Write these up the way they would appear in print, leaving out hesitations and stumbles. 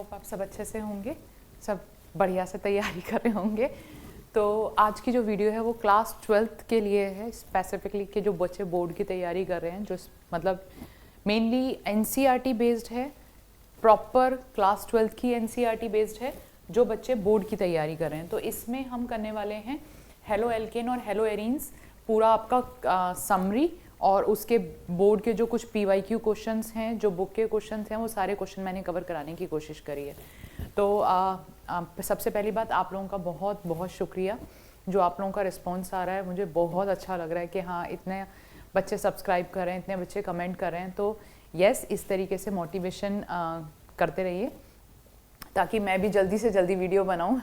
Hope आप सब अच्छे से होंगे, सब बढ़िया से तैयारी कर रहे होंगे। तो आज की जो वीडियो है वो क्लास 12th के लिए है, स्पेसिफिकली कि जो बच्चे बोर्ड की तैयारी कर रहे हैं, जो मतलब मेनली एनसीईआरटी बेस्ड है, प्रॉपर क्लास 12th की एनसीईआरटी बेस्ड है, जो बच्चे बोर्ड की तैयारी कर रहे हैं। तो इसमें हम करने वाले हैं हेलो एल्केन और हेलो एरीन्स, पूरा आपका समरी और उसके बोर्ड के जो कुछ पीवाईक्यू क्वेश्चंस हैं, जो बुक के क्वेश्चंस हैं, वो सारे क्वेश्चन मैंने कवर कराने की कोशिश करी है। तो सबसे पहली बात, आप लोगों का बहुत बहुत शुक्रिया, जो आप लोगों का रिस्पॉन्स आ रहा है, मुझे बहुत अच्छा लग रहा है कि हाँ इतने बच्चे सब्सक्राइब कर रहे हैं, इतने बच्चे कमेंट कर रहे हैं। तो यस, इस तरीके से मोटिवेशन करते रहिए ताकि मैं भी जल्दी से जल्दी वीडियो बनाऊं।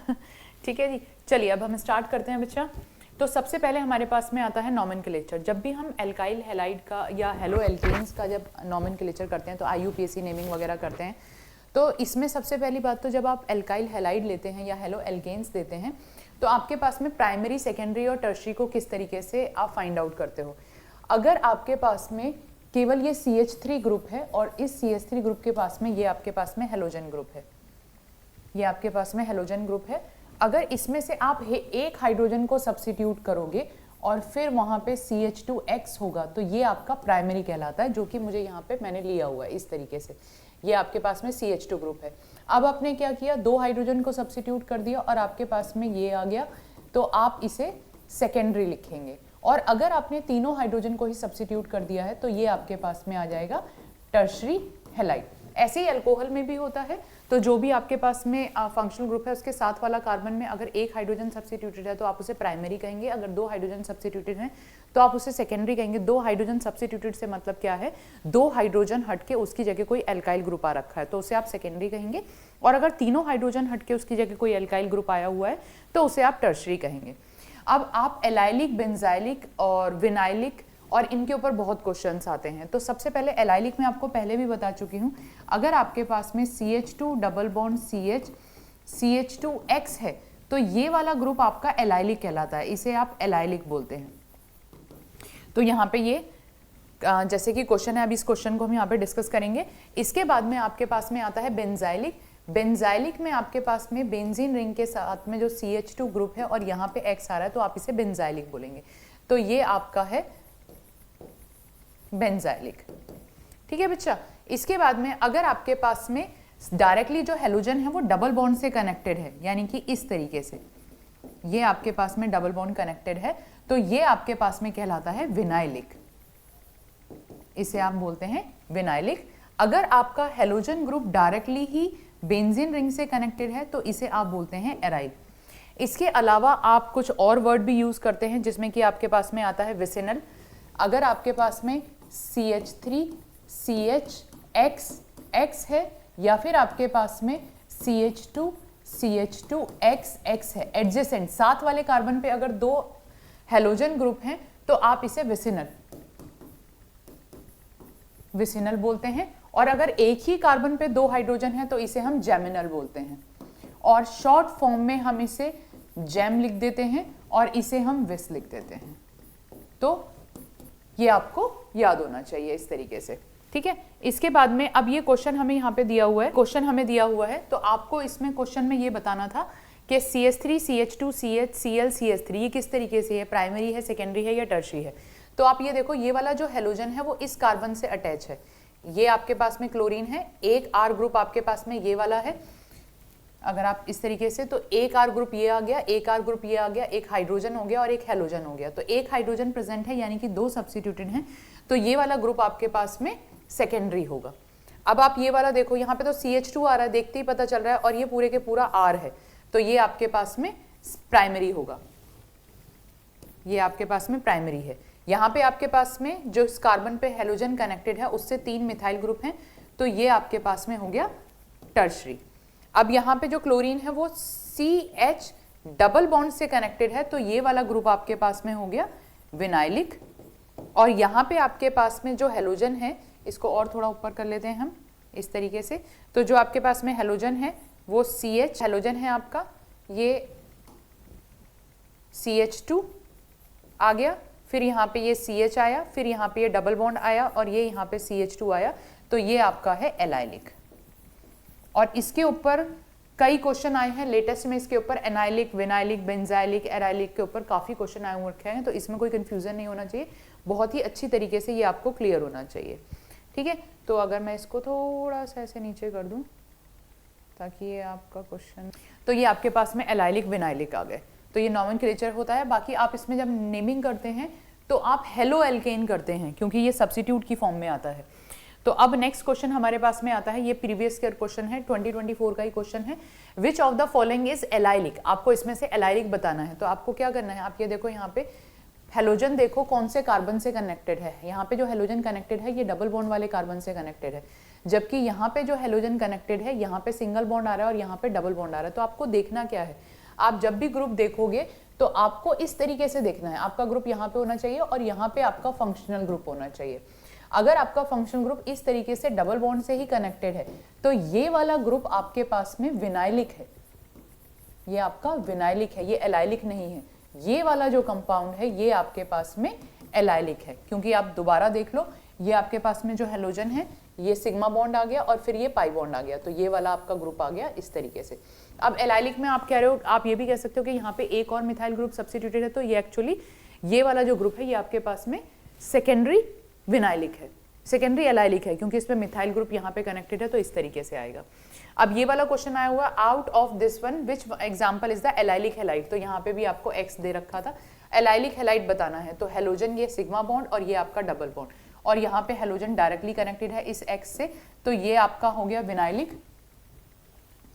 ठीक है जी, चलिए अब हम स्टार्ट करते हैं बच्चा। तो सबसे पहले हमारे पास में आता है नॉमेनक्लेचर। जब भी हम एल्काइल हैलाइड का या हेलो एल्केन्स का जब नॉमेनक्लेचर करते हैं, तो IUPAC नेमिंग वगैरह करते हैं, तो इसमें सबसे पहली बात तो जब आप एल्काइल हैलाइड लेते हैं या हेलो एल्केन्स देते हैं, तो आपके पास में प्राइमरी, सेकेंडरी और टर्शरी को किस तरीके से आप फाइंड आउट करते हो। अगर आपके पास में केवल ये CH3 ग्रुप है और इस CH3 ग्रुप के पास में ये आपके पास में हेलोजन ग्रुप है, ये आपके पास में हेलोजन ग्रुप है, अगर इसमें से आप एक हाइड्रोजन को सब्स्टिट्यूट करोगे और फिर वहाँ पे CH2X होगा, तो ये आपका प्राइमरी कहलाता है, जो कि मुझे यहाँ पे मैंने लिया हुआ है इस तरीके से। ये आपके पास में CH2 ग्रुप है। अब आपने क्या किया, 2 हाइड्रोजन को सब्स्टिट्यूट कर दिया और आपके पास में ये आ गया, तो आप इसे सेकेंडरी लिखेंगे। और अगर आपने तीनों हाइड्रोजन को ही सब्स्टिट्यूट कर दिया है, तो ये आपके पास में आ जाएगा टर्शरी हैलाइड। ऐसे ही अल्कोहल में भी होता है। तो जो भी आपके पास में फंक्शनल ग्रुप है, उसके साथ वाला कार्बन में अगर एक हाइड्रोजन सब्स्टिट्यूटेड है तो आप उसे प्राइमरी कहेंगे, अगर 2 हाइड्रोजन सब्स्टिट्यूटेड हैं तो आप उसे सेकेंडरी कहेंगे। 2 हाइड्रोजन सब्स्टिट्यूटेड से मतलब क्या है, 2 हाइड्रोजन हटके उसकी जगह कोई एल्काइल ग्रुप आ रखा है, तो उसे आप सेकेंडरी कहेंगे। और अगर तीनों हाइड्रोजन हटके उसकी जगह कोई एल्काइल ग्रुप आया हुआ है तो उसे आप टर्शरी कहेंगे। अब आप एलाइलिक, बेंजाइलिक और विनाइलिक और इनके ऊपर बहुत क्वेश्चंस आते हैं। तो सबसे पहले एलाइलिक में आपको पहले भी बता चुकी हूँ, अगर आपके पास में CH2 double bond CH CH2X है तो ये वाला ग्रुप आपका एलाइलिक कहलाता है, इसे आप एलाइलिक बोलते हैं। तो यहाँ पे ये जैसे कि क्वेश्चन है, अभी इस क्वेश्चन को हम यहाँ पे डिस्कस करेंगे। इसके बाद में आपके पास में आता है बेंजाइलिक। बेंजाइलिक में आपके पास में बेंजीन रिंग के साथ में जो CH2 ग्रुप है और यहाँ पे X आ रहा है, तो आप इसे बेंजाइलिक बोलेंगे। तो ये आपका है बेंजाइलिक। ठीक है बच्चा। इसके बाद में अगर आपके पास में डायरेक्टली जो हेलोजन है वो डबल बॉन्ड से कनेक्टेड है, यानी कि इस तरीके से ये आपके पास में डबल बॉन्ड कनेक्टेड है, तो ये आपके पास में कहलाता है विनाइलिक, इसे आप बोलते हैं विनाइलिक। अगर आपका हेलोजन ग्रुप डायरेक्टली ही बेंजीन रिंग से कनेक्टेड है तो इसे आप बोलते हैं एराइल। इसके अलावा आप कुछ और वर्ड भी यूज करते हैं, जिसमें कि आपके पास में आता है विसिनल। अगर आपके पास में CH3 CHX X है या फिर आपके पास में CH2 CH2X X है, एडजेसेंट साथ वाले कार्बन पे अगर 2 हेलोजन ग्रुप हैं तो आप इसे विसिनल बोलते हैं। और अगर एक ही कार्बन पे 2 हाइड्रोजन है तो इसे हम जेमिनल बोलते हैं, और शॉर्ट फॉर्म में हम इसे जेम लिख देते हैं और इसे हम विस लिख देते हैं। तो ये आपको याद होना चाहिए इस तरीके से, ठीक है। इसके बाद में अब ये क्वेश्चन हमें यहाँ पे दिया हुआ है, तो आपको इसमें क्वेश्चन में ये बताना था कि CH3 CH2 CH Cl CH3 ये किस तरीके से है, प्राइमरी है, सेकेंडरी है या टर्शरी है। तो आप ये देखो, ये वाला जो हेलोजन है वो इस कार्बन से अटैच है, ये आपके पास में क्लोरीन है, एक R ग्रुप आपके पास में ये वाला है। अगर आप इस तरीके से, तो एक R ग्रुप ये आ गया, एक R ग्रुप ये आ गया, एक हाइड्रोजन हो गया और एक हेलोजन हो गया। तो एक हाइड्रोजन प्रेजेंट है, यानी कि 2 सब्स्टिट्यूटेड हैं, तो ये वाला ग्रुप आपके पास में सेकेंडरी होगा। अब आप ये वाला देखो, यहाँ पे तो CH2 आ रहा है, देखते ही पता चल रहा है, और ये पूरे के पूरा R है, तो ये आपके पास में प्राइमरी होगा, ये आपके पास में प्राइमरी है। यहाँ पे आपके पास में जो इस कार्बन पे हेलोजन कनेक्टेड है उससे 3 मिथाइल ग्रुप हैं, तो ये आपके पास में हो गया टर्शरी। अब यहाँ पे जो क्लोरीन है वो CH डबल बॉन्ड से कनेक्टेड है, तो ये वाला ग्रुप आपके पास में हो गया विनाइलिक। और यहाँ पे आपके पास में जो हेलोजन है, इसको और थोड़ा ऊपर कर लेते हैं हम इस तरीके से, तो जो आपके पास में हेलोजन है वो CH हेलोजन है आपका, ये CH2 आ गया, फिर यहाँ पे ये CH आया, फिर यहाँ पे ये डबल बॉन्ड आया और ये यहाँ पे CH2 आया, तो ये आपका है एलाइलिक। और इसके ऊपर कई क्वेश्चन आए हैं लेटेस्ट में, इसके ऊपर एनाइलिक, विनाइलिक, बेंजाइलिक, एराइलिक के ऊपर काफ़ी क्वेश्चन आए हुए हैं, तो इसमें कोई कंफ्यूजन नहीं होना चाहिए, बहुत ही अच्छी तरीके से ये आपको क्लियर होना चाहिए, ठीक है। तो अगर मैं इसको थोड़ा सा ऐसे नीचे कर दूं ताकि ये आपका क्वेश्चन, तो ये आपके पास में एलाइलिक, विनाइलिक आ गए, तो ये नॉमेनक्लेचर होता है। बाकी आप इसमें जब नेमिंग करते हैं तो आप हेलो एल्केन करते हैं क्योंकि ये सब्स्टिट्यूट की फॉर्म में आता है। तो अब नेक्स्ट क्वेश्चन हमारे पास में आता है, ये प्रीवियस ईयर क्वेश्चन है, 2024 का ही क्वेश्चन है। Which of the following is allylic, आपको इसमें से एलाइलिक बताना है। तो आपको क्या करना है, आप ये देखो यहाँ पे हेलोजन देखो कौन से कार्बन से कनेक्टेड है। यहाँ पे जो हेलोजन कनेक्टेड है ये डबल बॉन्ड वाले कार्बन से कनेक्टेड है, जबकि यहाँ पे जो हेलोजन कनेक्टेड है यहाँ पे सिंगल बॉन्ड आ रहा है और यहाँ पे डबल बॉन्ड आ रहा है। तो आपको देखना क्या है, आप जब भी ग्रुप देखोगे तो आपको इस तरीके से देखना है, आपका ग्रुप यहाँ पे होना चाहिए और यहाँ पे आपका फंक्शनल ग्रुप होना चाहिए। अगर आपका फंक्शनल ग्रुप इस तरीके से डबल बॉन्ड से ही कनेक्टेड है तो ये वाला ग्रुप आपके पास में विनाइलिक है, ये आपका विनाइलिक है, ये एलाइलिक नहीं है। ये वाला जो कंपाउंड है ये आपके पास में एलाइलिक है, क्योंकि आप दोबारा देख लो, ये आपके पास में जो हेलोजन है ये सिग्मा बॉन्ड आ गया और फिर ये पाई बॉन्ड आ गया, तो ये वाला आपका ग्रुप आ गया इस तरीके से। अब एलाइलिक में आप कह रहे हो, आप ये भी कह सकते हो कि यहाँ पे एक और मिथाइल ग्रुप सब्स्टिट्यूटेड है, तो ये एक्चुअली ये वाला जो ग्रुप है ये आपके पास में सेकेंडरी विनाइलिक है, सेकेंडरी एलाइलिक है, क्योंकि इसमें मिथाइल ग्रुप यहाँ पे कनेक्टेड है, तो इस तरीके से आएगा। अब ये वाला क्वेश्चन आया हुआ, out of this one which example is the allylic halide, तो यहाँ पे भी आपको एक्स दे रखा था, एलाइलिक हेलाइड बताना है। तो हेलोजन ये सिग्मा बॉन्ड और ये आपका डबल बॉन्ड, और यहाँ पे हेलोजन डायरेक्टली कनेक्टेड है इस एक्स से, तो ये आपका हो गया विनाइलिक।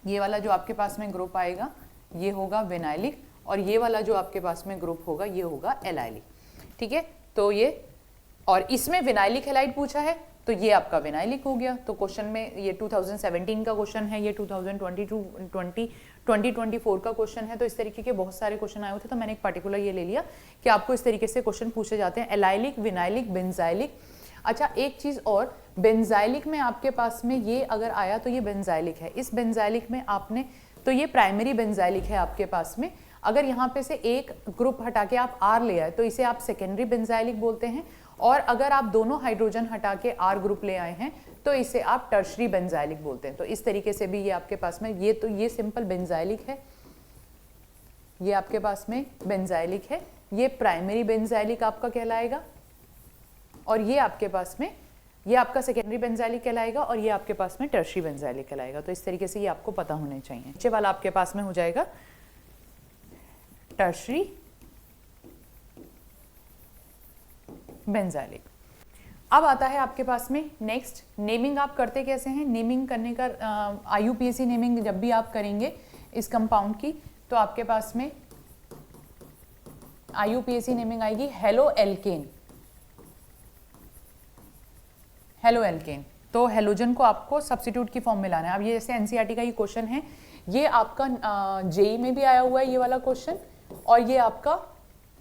ये वाला जो आपके पास में ग्रुप आएगा ये होगा विनाइलिक, और ये वाला जो आपके पास में ग्रुप होगा ये होगा एलाइलिक, ठीक है। तो ये, और इसमें विनाइलिक हेलाइड पूछा है तो ये आपका विनाइलिक हो गया। तो क्वेश्चन में ये 2017 का क्वेश्चन है, ये 2024 का क्वेश्चन है, तो इस तरीके के बहुत सारे क्वेश्चन आए हुए थे, तो मैंने एक पर्टिकुलर ये ले लिया कि आपको इस तरीके से क्वेश्चन पूछे जाते हैं, एलाइलिक, विनाइलिक, बेंजाइलिक। अच्छा एक चीज और, बेंजाइलिक में आपके पास में ये अगर आया तो ये बेंजाइलिक है, इस बेंजाइलिक में आपने, तो ये प्राइमरी बेंजाइलिक है आपके पास में। अगर यहाँ पे से एक ग्रुप हटा के आप आर ले आए तो इसे आप सेकेंडरी बेंजाइलिक बोलते हैं, और अगर आप दोनों हाइड्रोजन हटा के आर ग्रुप ले आए हैं तो इसे आप टर्शरी बेंजाइलिक बोलते हैं। तो इस तरीके से भी ये आपके पास में, ये तो ये सिंपल बेंजाइलिक है, ये आपके पास में बेंजाइलिक है, ये प्राइमरी बेंजाइलिक आपका कहलाएगा, और ये आपके पास में, ये आपका सेकेंडरी बेंजाइलिक कहलाएगा, और ये आपके पास में टर्शरी बेंजाइलिक कहलाएगा। तो इस तरीके से ये आपको पता होने चाहिए। नीचे वाला आपके पास में हो जाएगा टर्शरी बेंजाइलिक। अब आता है आपके पास में नेक्स्ट, नेमिंग आप करते कैसे हैं। नेमिंग करने का IUPAC नेमिंग जब भी आप करेंगे इस कंपाउंड की, तो आपके पास में IUPAC नेमिंग आएगी हेलो एल्केन, हेलो एल्केन। तो हेलोजन को आपको सब्स्टिट्यूट की फॉर्म में लाना है। अब ये जैसे NCERT का ये क्वेश्चन है, ये आपका JEE में भी आया हुआ है ये वाला क्वेश्चन, और ये आपका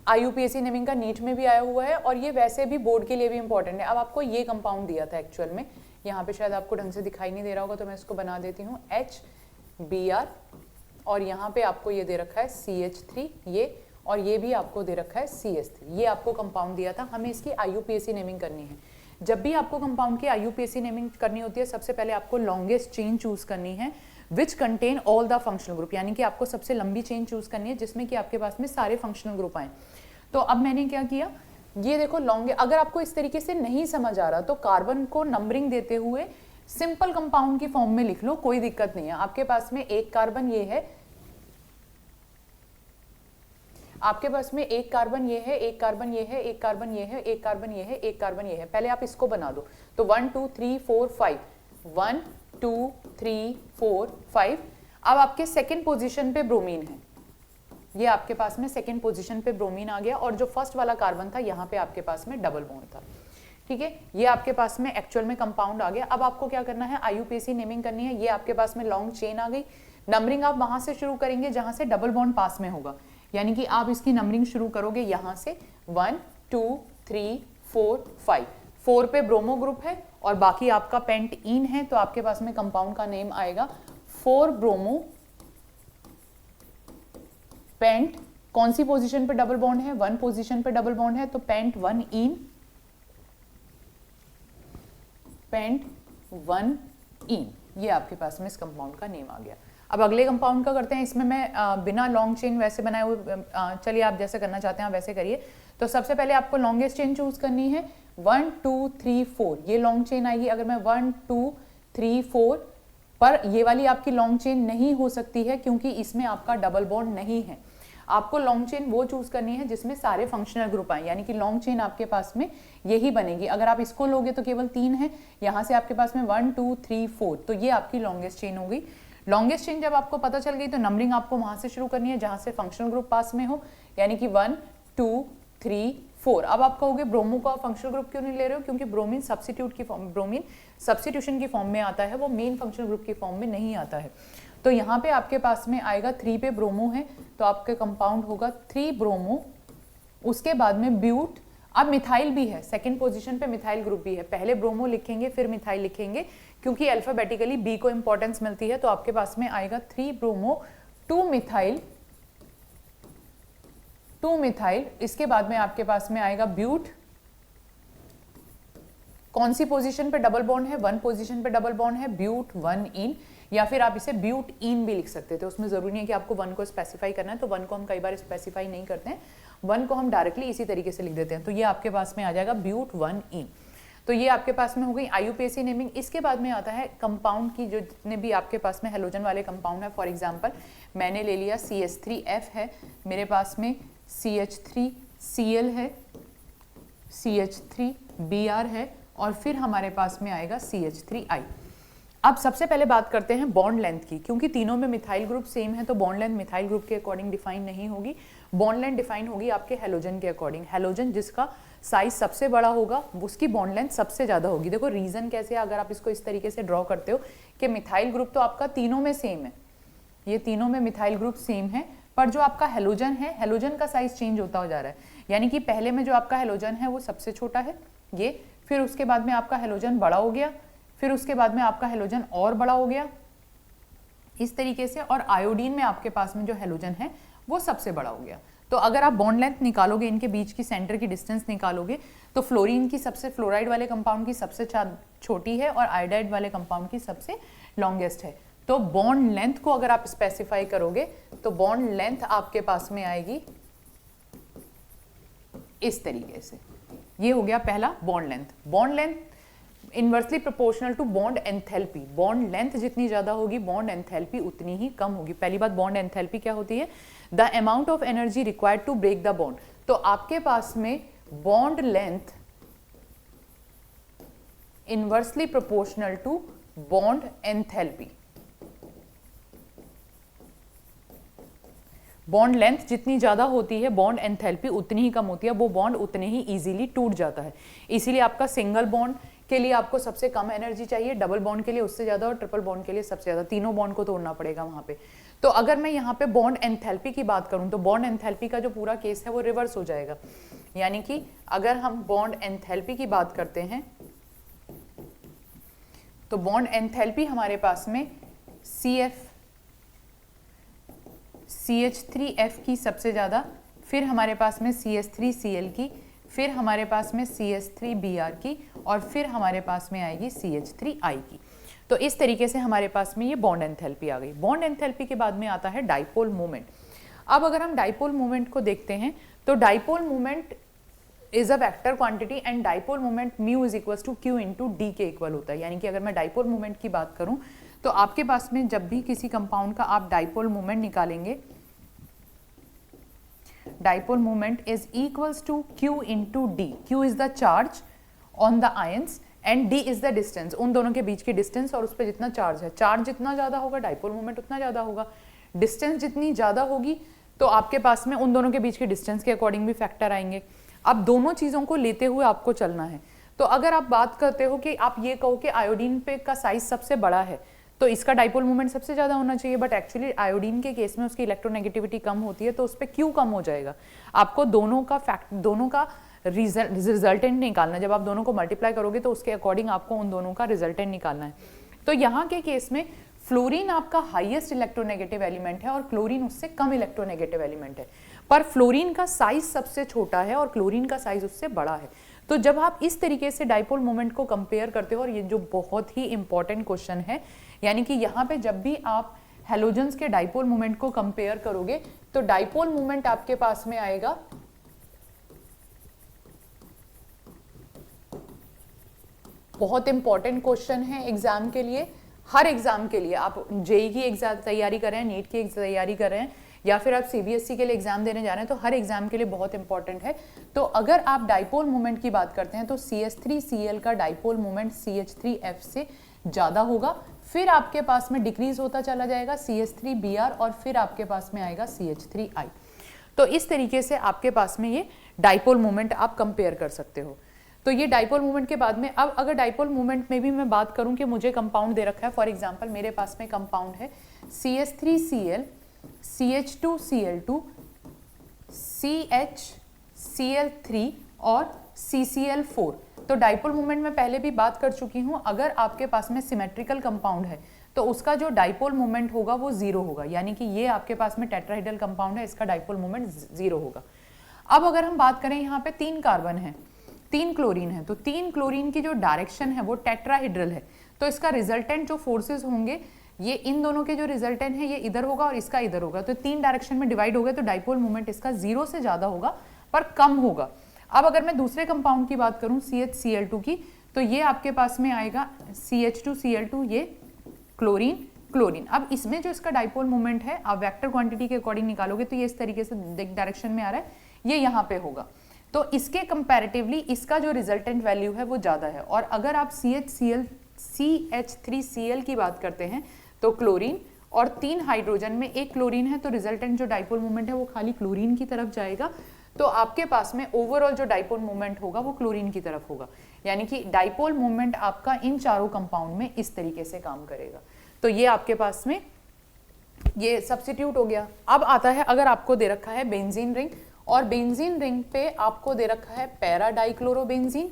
IUPAC नेमिंग का नीट में भी आया हुआ है, और ये वैसे भी बोर्ड के लिए भी इंपॉर्टेंट है। अब आपको ये कंपाउंड दिया था एक्चुअल में, यहाँ पे शायद आपको ढंग से दिखाई नहीं दे रहा होगा, तो मैं इसको बना देती हूँ HBr, और यहाँ पे आपको ये दे रखा है CH3 ये, और ये भी आपको दे रखा है CH3। ये आपको कंपाउंड दिया था, हमें इसकी IUPAC नेमिंग करनी है। जब भी आपको कंपाउंड की IUPAC नेमिंग करनी होती है, सबसे पहले आपको लॉन्गेस्ट चेन चूज करनी है which contain all the functional group, यानी कि आपको सबसे लंबी चेन चूज करनी है जिसमें कि आपके पास में सारे फंक्शनल ग्रुप आए। तो अब मैंने क्या किया, ये देखो लॉन्ग, अगर आपको इस तरीके से नहीं समझ आ रहा तो कार्बन को नंबरिंग देते हुए सिंपल कंपाउंड की फॉर्म में लिख लो, कोई दिक्कत नहीं है। आपके पास में एक कार्बन ये है, आपके पास में एक कार्बन ये है, एक कार्बन ये है, एक कार्बन ये है, एक कार्बन ये है, एक कार्बन ये है। पहले आप इसको बना दो, तो 1 2 3 4 5, 1 2 3 4 5। अब आपके सेकेंड पोजीशन पे ब्रोमीन है, ये आपके पास में सेकेंड पोजीशन पे ब्रोमीन आ गया, और जो फर्स्ट वाला कार्बन था यहाँ पे आपके पास में डबल बॉन्ड था, ठीक है। ये आपके पास में एक्चुअल में कंपाउंड आ गया। अब आपको क्या करना है, IUPAC नेमिंग करनी है। ये आपके पास में लॉन्ग चेन आ गई, नंबरिंग आप वहां से शुरू करेंगे जहां से डबल बॉन्ड पास में होगा, यानी कि आप इसकी नंबरिंग शुरू करोगे यहाँ से 1 2 3 4 5। 4 पे ब्रोमो ग्रुप है और बाकी आपका पेंट इन है, तो आपके पास में कंपाउंड का नेम आएगा 4 ब्रोमो पेंट। कौन सी पोजीशन पे डबल बॉन्ड है, 1 पोजीशन पे डबल बॉन्ड है, तो पेंट 1 इन, पेंट 1 इन, ये आपके पास में इस कंपाउंड का नेम आ गया। अब अगले कंपाउंड का करते हैं। इसमें मैं बिना लॉन्ग चेन वैसे बनाए हुए, चलिए आप जैसे करना चाहते हैं आप वैसे करिए। तो सबसे पहले आपको लॉन्गेस्ट चेन चूज करनी है, 1 2 3 4 ये लॉन्ग चेन आएगी। अगर मैं 1 2 3 4 पर ये वाली आपकी लॉन्ग चेन नहीं हो सकती है क्योंकि इसमें आपका डबल बॉन्ड नहीं है। आपको लॉन्ग चेन वो चूज करनी है जिसमें सारे फंक्शनल ग्रुप आए, यानी कि लॉन्ग चेन आपके पास में यही बनेगी। अगर आप इसको लोगे तो केवल 3 है, यहाँ से आपके पास में 1 2 3 4, तो ये आपकी लॉन्गेस्ट चेन हो गई। लॉन्गेस्ट चेन जब आपको पता चल गई तो नंबरिंग आपको वहां से शुरू करनी है जहां से फंक्शनल ग्रुप पास में हो, यानी कि 1 2 3 4। अब आप कहोगे ब्रोमो का फंक्शनल ग्रुप क्यों नहीं ले रहे हो? क्योंकि ब्रोमीन सब्स्टिट्यूट की फॉर्म, ब्रोमीन सब्स्टिट्यूशन की फॉर्म में आता है, वो मेन फंक्शनल ग्रुप की फॉर्म में नहीं आता है। तो यहाँ पे आपके पास में आएगा 3 पे ब्रोमो है तो आपका कंपाउंड होगा 3 ब्रोमो। उसके बाद में ब्यूट, अब मिथाइल भी है, सेकंड पोजीशन पे मिथाइल ग्रुप भी है। पहले ब्रोमो लिखेंगे फिर मिथाइल लिखेंगे क्योंकि अल्फाबेटिकली बी को इंपॉर्टेंस मिलती है। तो आपके पास में आएगा 3 ब्रोमो 2 मिथाइल, 2 मिथाइल। इसके बाद में आपके पास में आएगा ब्यूट। कौन सी पोजीशन पे डबल बॉन्ड है? 1 पोजीशन पे डबल बॉन्ड है, ब्यूट 1 इन, या फिर आप इसे ब्यूट इन भी लिख सकते थे। उसमें जरूरी नहीं है कि आपको 1 को स्पेसिफाई करना है, तो 1 को हम कई बार स्पेसिफाई नहीं करते हैं, 1 को हम डायरेक्टली इसी तरीके से लिख देते हैं। तो ये आपके पास में आ जाएगा ब्यूट 1 इन। तो ये आपके पास में हो गई IUPAC नेमिंग। इसके बाद में आता है कंपाउंड की, जो जितने भी आपके पास में हेलोजन वाले कंपाउंड है। फॉर एग्जांपल मैंने ले लिया CH3F है, मेरे पास में CH3Cl है, CH3Br है, और फिर हमारे पास में आएगा CH3I। अब सबसे पहले बात करते हैं बॉन्ड लेंथ की, क्योंकि तीनों में मिथाइल ग्रुप सेम है तो बॉन्ड लेंथ मिथाइल ग्रुप के अकॉर्डिंग डिफाइन नहीं होगी। बॉन्ड लेंथ डिफाइन होगी आपके हेलोजन के अकॉर्डिंग। हेलोजन जिसका साइज सबसे बड़ा होगा उसकी बॉन्ड लेंथ सबसे ज्यादा होगी। देखो रीजन कैसे है, अगर आप इसको इस तरीके से ड्रॉ करते हो कि मिथाइल ग्रुप तो आपका तीनों में सेम है, ये तीनों में मिथाइल ग्रुप सेम है, पर जो आपका हेलोजन है, हेलोजन का साइज चेंज होता जा रहा है। यानी कि पहले में जो आपका हेलोजन है वो सबसे छोटा है ये, फिर उसके बाद में आपका हेलोजन बड़ा हो गया, फिर उसके बाद में आपका हेलोजन और बड़ा हो गया इस तरीके से, और आयोडीन में आपके पास में जो हेलोजन है वो सबसे बड़ा हो गया। तो अगर आप बॉन्ड लेंथ निकालोगे, इनके बीच की सेंटर की डिस्टेंस निकालोगे, तो फ्लोरीन की सबसे, फ्लोराइड वाले कंपाउंड की सबसे छोटी है और आयोडाइड वाले कंपाउंड की सबसे लॉन्गेस्ट है। तो बॉन्ड लेंथ को अगर आप स्पेसिफाई करोगे तो बॉन्ड लेंथ आपके पास में आएगी इस तरीके से। ये हो गया पहला bond length. Bond length inversely proportional to bond enthalpy. Bond length जितनी ज्यादा होगी बॉन्ड एंथैल्पी उतनी ही कम होगी। पहली बात, बॉन्ड एंथैल्पी क्या होती है? The amount of energy required to break the bond. तो आपके पास में bond length inversely proportional to bond enthalpy. Bond length जितनी ज्यादा होती है बॉन्ड एंथैल्पी उतनी ही कम होती है, वो बॉन्ड उतने ही इजीली टूट जाता है। इसीलिए आपका सिंगल बॉन्ड के लिए आपको सबसे कम एनर्जी चाहिए, डबल बॉन्ड के लिए उससे ज्यादा, और ट्रिपल बॉन्ड के लिए सबसे ज्यादा। तीनों बॉन्ड को तोड़ना पड़ेगा वहां पे। तो अगर मैं यहाँ पे बॉन्ड एंथैल्पी की बात करूं तो बॉन्ड एंथैल्पी का जो पूरा केस है वो रिवर्स हो जाएगा। यानी कि अगर हम बॉन्ड एंथैल्पी की बात करते हैं तो बॉन्ड एंथैल्पी हमारे पास में CH3F की सबसे ज्यादा, फिर हमारे पास में CH3Cl की, फिर हमारे पास में CH3Br की, और फिर हमारे पास में आएगी CH3I की। तो इस तरीके से हमारे पास में ये बॉन्ड एंथैल्पी आ गई। बॉन्ड एंथैल्पी के बाद में आता है डाइपोल मोमेंट। अब अगर हम डाइपोल मोमेंट को देखते हैं तो dipole moment is a vector quantity and dipole moment mu is equal to q into d के इक्वल होता है। यानी कि अगर मैं डाइपोल मोमेंट की बात करूं तो आपके पास में जब भी किसी कंपाउंड का आप डाइपोल मोमेंट निकालेंगे, dipole moment is equals to q into d. Q is the charge on the ions and d is the distance, उन दोनों के बीच की डिस्टेंस और उस पर जितना चार्ज है। चार्ज जितना ज्यादा होगा डाइपोल मोमेंट उतना ज्यादा होगा। डिस्टेंस जितनी ज्यादा होगी तो आपके पास में उन दोनों के बीच की डिस्टेंस के अकॉर्डिंग भी फैक्टर आएंगे। अब दोनों चीजों को लेते हुए आपको चलना है। तो अगर आप बात करते हो कि आप ये कहो कि आयोडीन पे का साइज सबसे बड़ा है तो इसका डाइपोल मोमेंट सबसे ज्यादा होना चाहिए, बट एक्चुअली आयोडीन के केस में उसकी इलेक्ट्रोनेगेटिविटी कम होती है तो उस पर क्यू कम हो जाएगा। आपको दोनों का रिजल्टेंट निकालना है। जब आप दोनों को मल्टीप्लाई करोगे तो उसके अकॉर्डिंग आपको उन दोनों का रिजल्टेंट निकालना है। तो यहाँ के केस में फ्लोरीन आपका हाईएस्ट इलेक्ट्रोनेगेटिव एलिमेंट है और क्लोरीन उससे कम इलेक्ट्रोनेगेटिव एलिमेंट है, पर फ्लोरीन का साइज सबसे छोटा है और क्लोरीन का साइज उससे बड़ा है। तो जब आप इस तरीके से डाइपोल मोमेंट को कंपेयर करते हो, और ये जो बहुत ही इंपॉर्टेंट क्वेश्चन है यानी कि यहाँ पे जब भी आप हेलोजन्स के डाइपोल मोमेंट को कंपेयर करोगे तो डाइपोल मोमेंट आपके पास में आएगा बहुत इंपॉर्टेंट क्वेश्चन है एग्जाम के लिए, हर एग्जाम के लिए। आप जेई की एग्जाम तैयारी कर रहे हैं, नीट की तैयारी कर रहे हैं, या फिर आप सीबीएसई के लिए एग्जाम देने जा रहे हैं, तो हर एग्जाम के लिए बहुत इंपॉर्टेंट है। तो अगर आप डाइपोल मोमेंट की बात करते हैं तो CH3Cl का डाइपोल मोमेंट CH3F से ज्यादा होगा, फिर आपके पास में डिक्रीज होता चला जाएगा CH3Br और फिर आपके पास में आएगा CH3I। तो इस तरीके से आपके पास में ये डाइपोल मोमेंट आप कंपेयर कर सकते हो। तो ये डाइपोल मोमेंट के बाद में अब अगर डाइपोल मोमेंट में भी मैं बात करूं कि मुझे कंपाउंड दे रखा है, फॉर एग्जांपल मेरे पास में कंपाउंड है CH3Cl, CH2Cl2, CHCl3 और CCl4। तो डाइपोल मोमेंट में पहले भी बात कर चुकी हूं, अगर आपके पास में सिमेट्रिकल कंपाउंड है तो उसका जो डाइपोल मोमेंट होगा वो जीरो होगा, यानी कि ये आपके पास में टेट्राहेड्रल कंपाउंड है, इसका डाइपोल मोमेंट जीरो होगा। अब अगर हम बात करें यहाँ पे 3 कार्बन है, 3 क्लोरीन है, तो 3 क्लोरीन की जो डायरेक्शन है वो टेट्राहेड्रल है, तो इसका रिजल्टेंट जो फोर्सेस होंगे ये इन दोनों के जो रिजल्टेंट है ये इधर होगा और इसका इधर होगा, तो 3 डायरेक्शन में डिवाइड हो गए, तो डाइपोल मोमेंट इसका 0 से ज्यादा होगा पर कम होगा। अब अगर मैं दूसरे कंपाउंड की बात करूं CHCl2 की, तो ये आपके पास में आएगा CH2Cl2, ये क्लोरीन क्लोरीन। अब इसमें जो इसका डाइपोल मोमेंट है आप वेक्टर क्वांटिटी के अकॉर्डिंग निकालोगे तो ये इस तरीके से डायरेक्शन में आ रहा है, ये यहाँ पे होगा, तो इसके कंपैरेटिवली इसका जो रिजल्टेंट वैल्यू है वो ज्यादा है। और अगर आप CH3Cl की बात करते हैं तो क्लोरीन और 3 हाइड्रोजन में 1 क्लोरीन है, तो रिजल्टेंट जो डाइपोल मोमेंट है वो खाली क्लोरीन की तरफ जाएगा, तो आपके पास में ओवरऑल जो डाइपोल मोमेंट होगा वो क्लोरीन की तरफ होगा, यानी कि डाइपोल मोमेंट आपका इन चारों कंपाउंड में इस तरीके से काम करेगा। तो ये आपके पास में ये सब्स्टिट्यूट हो गया। अब आता है अगर आपको दे रखा है बेंजीन रिंग, और बेंजीन रिंग पे आपको दे रखा है पैरा डाइक्लोरोबेंजीन,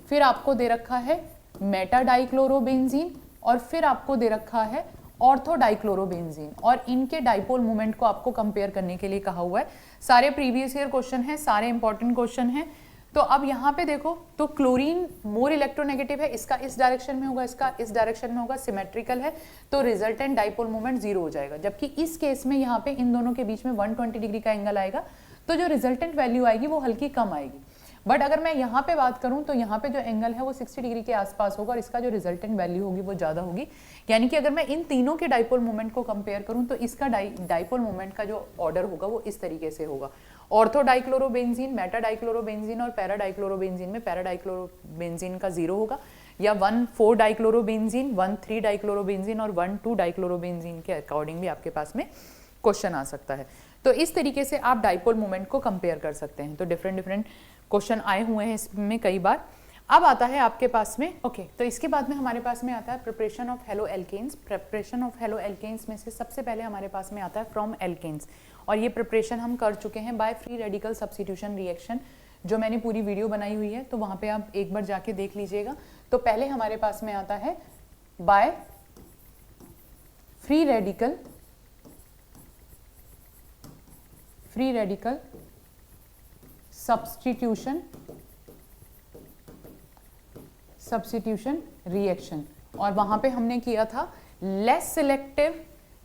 फिर आपको दे रखा है मेटा डाइक्लोरोबेंजीन, और फिर आपको दे रखा है ऑर्थो डाइक्लोरोबेंजीन, और इनके डाइपोल मोमेंट को आपको कंपेयर करने के लिए कहा हुआ है। सारे प्रीवियस ईयर क्वेश्चन है, सारे इंपॉर्टेंट क्वेश्चन है। तो अब यहाँ पे देखो तो क्लोरीन मोर इलेक्ट्रोनेगेटिव है, इसका इस डायरेक्शन में होगा, इसका इस डायरेक्शन में होगा, सिमेट्रिकल है, तो रिजल्टेंट डाइपोल मोमेंट 0 हो जाएगा। जबकि इस केस में यहाँ पे इन दोनों के बीच में 120 डिग्री का एंगल आएगा, तो जो रिजल्टेंट वैल्यू आएगी वो हल्की कम आएगी। बट अगर मैं यहाँ पे बात करूँ तो यहाँ पे जो एंगल है वो 60 डिग्री के आसपास होगा और इसका जो रिजल्टेंट वैल्यू होगी वो ज़्यादा होगी। यानी कि अगर मैं इन तीनों के डाइपोल मोमेंट को कंपेयर करूँ तो इसका डाइपोल मोमेंट का जो ऑर्डर होगा वो इस तरीके से होगा, ऑर्थो डाइक्लोरोबेंजीन, मेटा डाइक्लोरोबेंजीन और पैरा डाइक्लोरोबेंजीन में पैरा डाइक्लोरोबेंजीन का 0 होगा, या 1,4 डाइक्लोरोबेंजीन, 1,3 डाइक्लोरोबेंजीन और 1,2 डाइक्लोरोबेंजीन के अकॉर्डिंग भी आपके पास में क्वेश्चन आ सकता है। तो इस तरीके से आप डाइपोल मोमेंट को कंपेयर कर सकते हैं। तो डिफरेंट क्वेश्चन आए हुए हैं इसमें कई बार। अब आता है आपके पास में तो इसके बाद में हमारे पास में आता है preparation of haloalkanes. Preparation of haloalkanes में से सबसे पहले हमारे पास में आता है फ्रॉम एल्केन्स, और ये प्रिपरेशन हम कर चुके हैं bye free radical substitution reaction, जो मैंने पूरी वीडियो बनाई हुई है, तो वहाँ पे आप एक बार जाके देख लीजिएगा। तो पहले हमारे पास में आता है by free radical substitution reaction, और वहां पे हमने किया था less selective,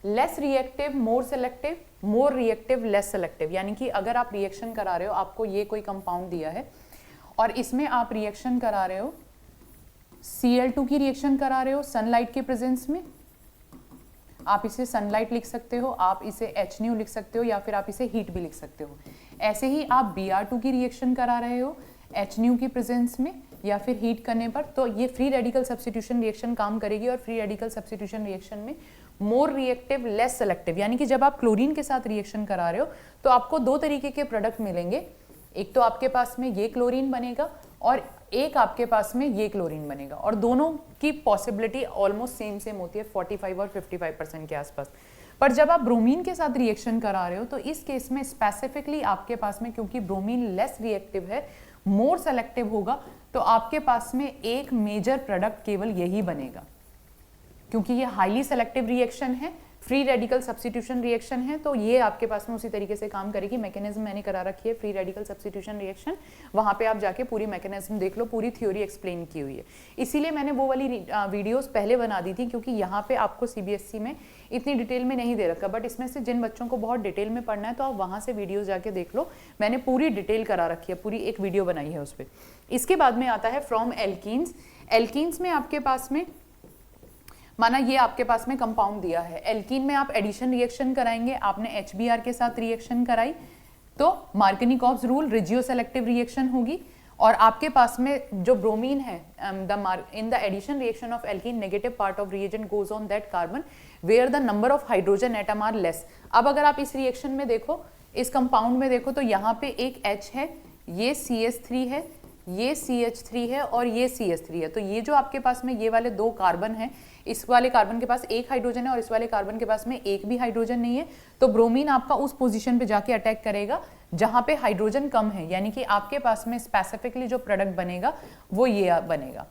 less reactive, more selective, more reactive, less selective. यानी कि अगर आप रिएक्शन करा रहे हो, आपको ये कोई कंपाउंड दिया है और इसमें आप रिएक्शन करा रहे हो, Cl2 की रिएक्शन करा रहे हो सनलाइट के प्रेजेंस में, आप इसे सनलाइट लिख सकते हो, आप इसे HNu लिख सकते हो, या फिर आप इसे हीट भी लिख सकते हो। ऐसे ही आप Br2 की रिएक्शन करा रहे हो HNu की प्रेजेंस में या फिर हीट करने पर, तो ये फ्री रेडिकल सब्स्टिट्यूशन रिएक्शन काम करेगी। और फ्री रेडिकल सब्स्टिट्यूशन रिएक्शन में मोर रिएक्टिव, लेस सेलेक्टिव, यानी कि जब आप क्लोरीन के साथ रिएक्शन करा रहे हो तो आपको 2 तरीके के प्रोडक्ट मिलेंगे, एक तो आपके पास में ये क्लोरीन बनेगा और एक आपके पास में ये क्लोरीन बनेगा, और दोनों की पॉसिबिलिटी ऑलमोस्ट सेम होती है 45 और 55% के आसपास। पर जब आप ब्रोमीन के साथ रिएक्शन करा रहे हो तो इस केस में स्पेसिफिकली आपके पास में, क्योंकि ब्रोमीन लेस रिएक्टिव है, मोर सेलेक्टिव होगा, तो आपके पास में एक मेजर प्रोडक्ट केवल यही बनेगा, क्योंकि ये हाईली सेलेक्टिव रिएक्शन है, फ्री रेडिकल सब्स्टिट्यूशन रिएक्शन है, तो ये आपके पास में उसी तरीके से काम करेगी। मैकेनिज्म मैंने करा रखी है फ्री रेडिकल सब्स्टिट्यूशन रिएक्शन, वहाँ पे आप जाके पूरी मैकेनिज्म देख लो, पूरी थ्योरी एक्सप्लेन की हुई है। इसीलिए मैंने वो वाली वीडियोस पहले बना दी थी, क्योंकि यहाँ पे आपको सीबीएसई में इतनी डिटेल में नहीं दे रखा, बट इसमें से जिन बच्चों को बहुत डिटेल में पढ़ना है तो आप वहाँ से वीडियोस जाके देख लो, मैंने पूरी डिटेल करा रखी है, पूरी एक वीडियो बनाई है उस पर। इसके बाद में आता है फ्रॉम एल्कीन्स। एल्कीन्स में आपके पास में माना ये आपके पास में कंपाउंड दिया है, एल्कीन में आप एडिशन रिएक्शन कराएंगे, आपने HBr के साथ रिएक्शन कराई तो Markovnikov's rule regioselective reaction होगी। और आपके पास में जो ब्रोमीन है, in the addition reaction of alkene negative part of reagent goes on that carbon where the number of hydrogen atom are less. अब अगर आप इस रिएक्शन में देखो, इस कंपाउंड में देखो, तो यहाँ पे एक H है, ये CH3 है, ये CH3 है और ये CH3 है। तो ये जो आपके पास में ये वाले दो कार्बन हैं, इस वाले कार्बन के पास एक हाइड्रोजन है और इस वाले कार्बन के पास में एक भी हाइड्रोजन नहीं है, तो ब्रोमीन आपका उस पोजीशन पे जाके अटैक करेगा जहां पे हाइड्रोजन कम है, यानी कि आपके पास में स्पेसिफिकली जो प्रोडक्ट बनेगा वो ये बनेगा।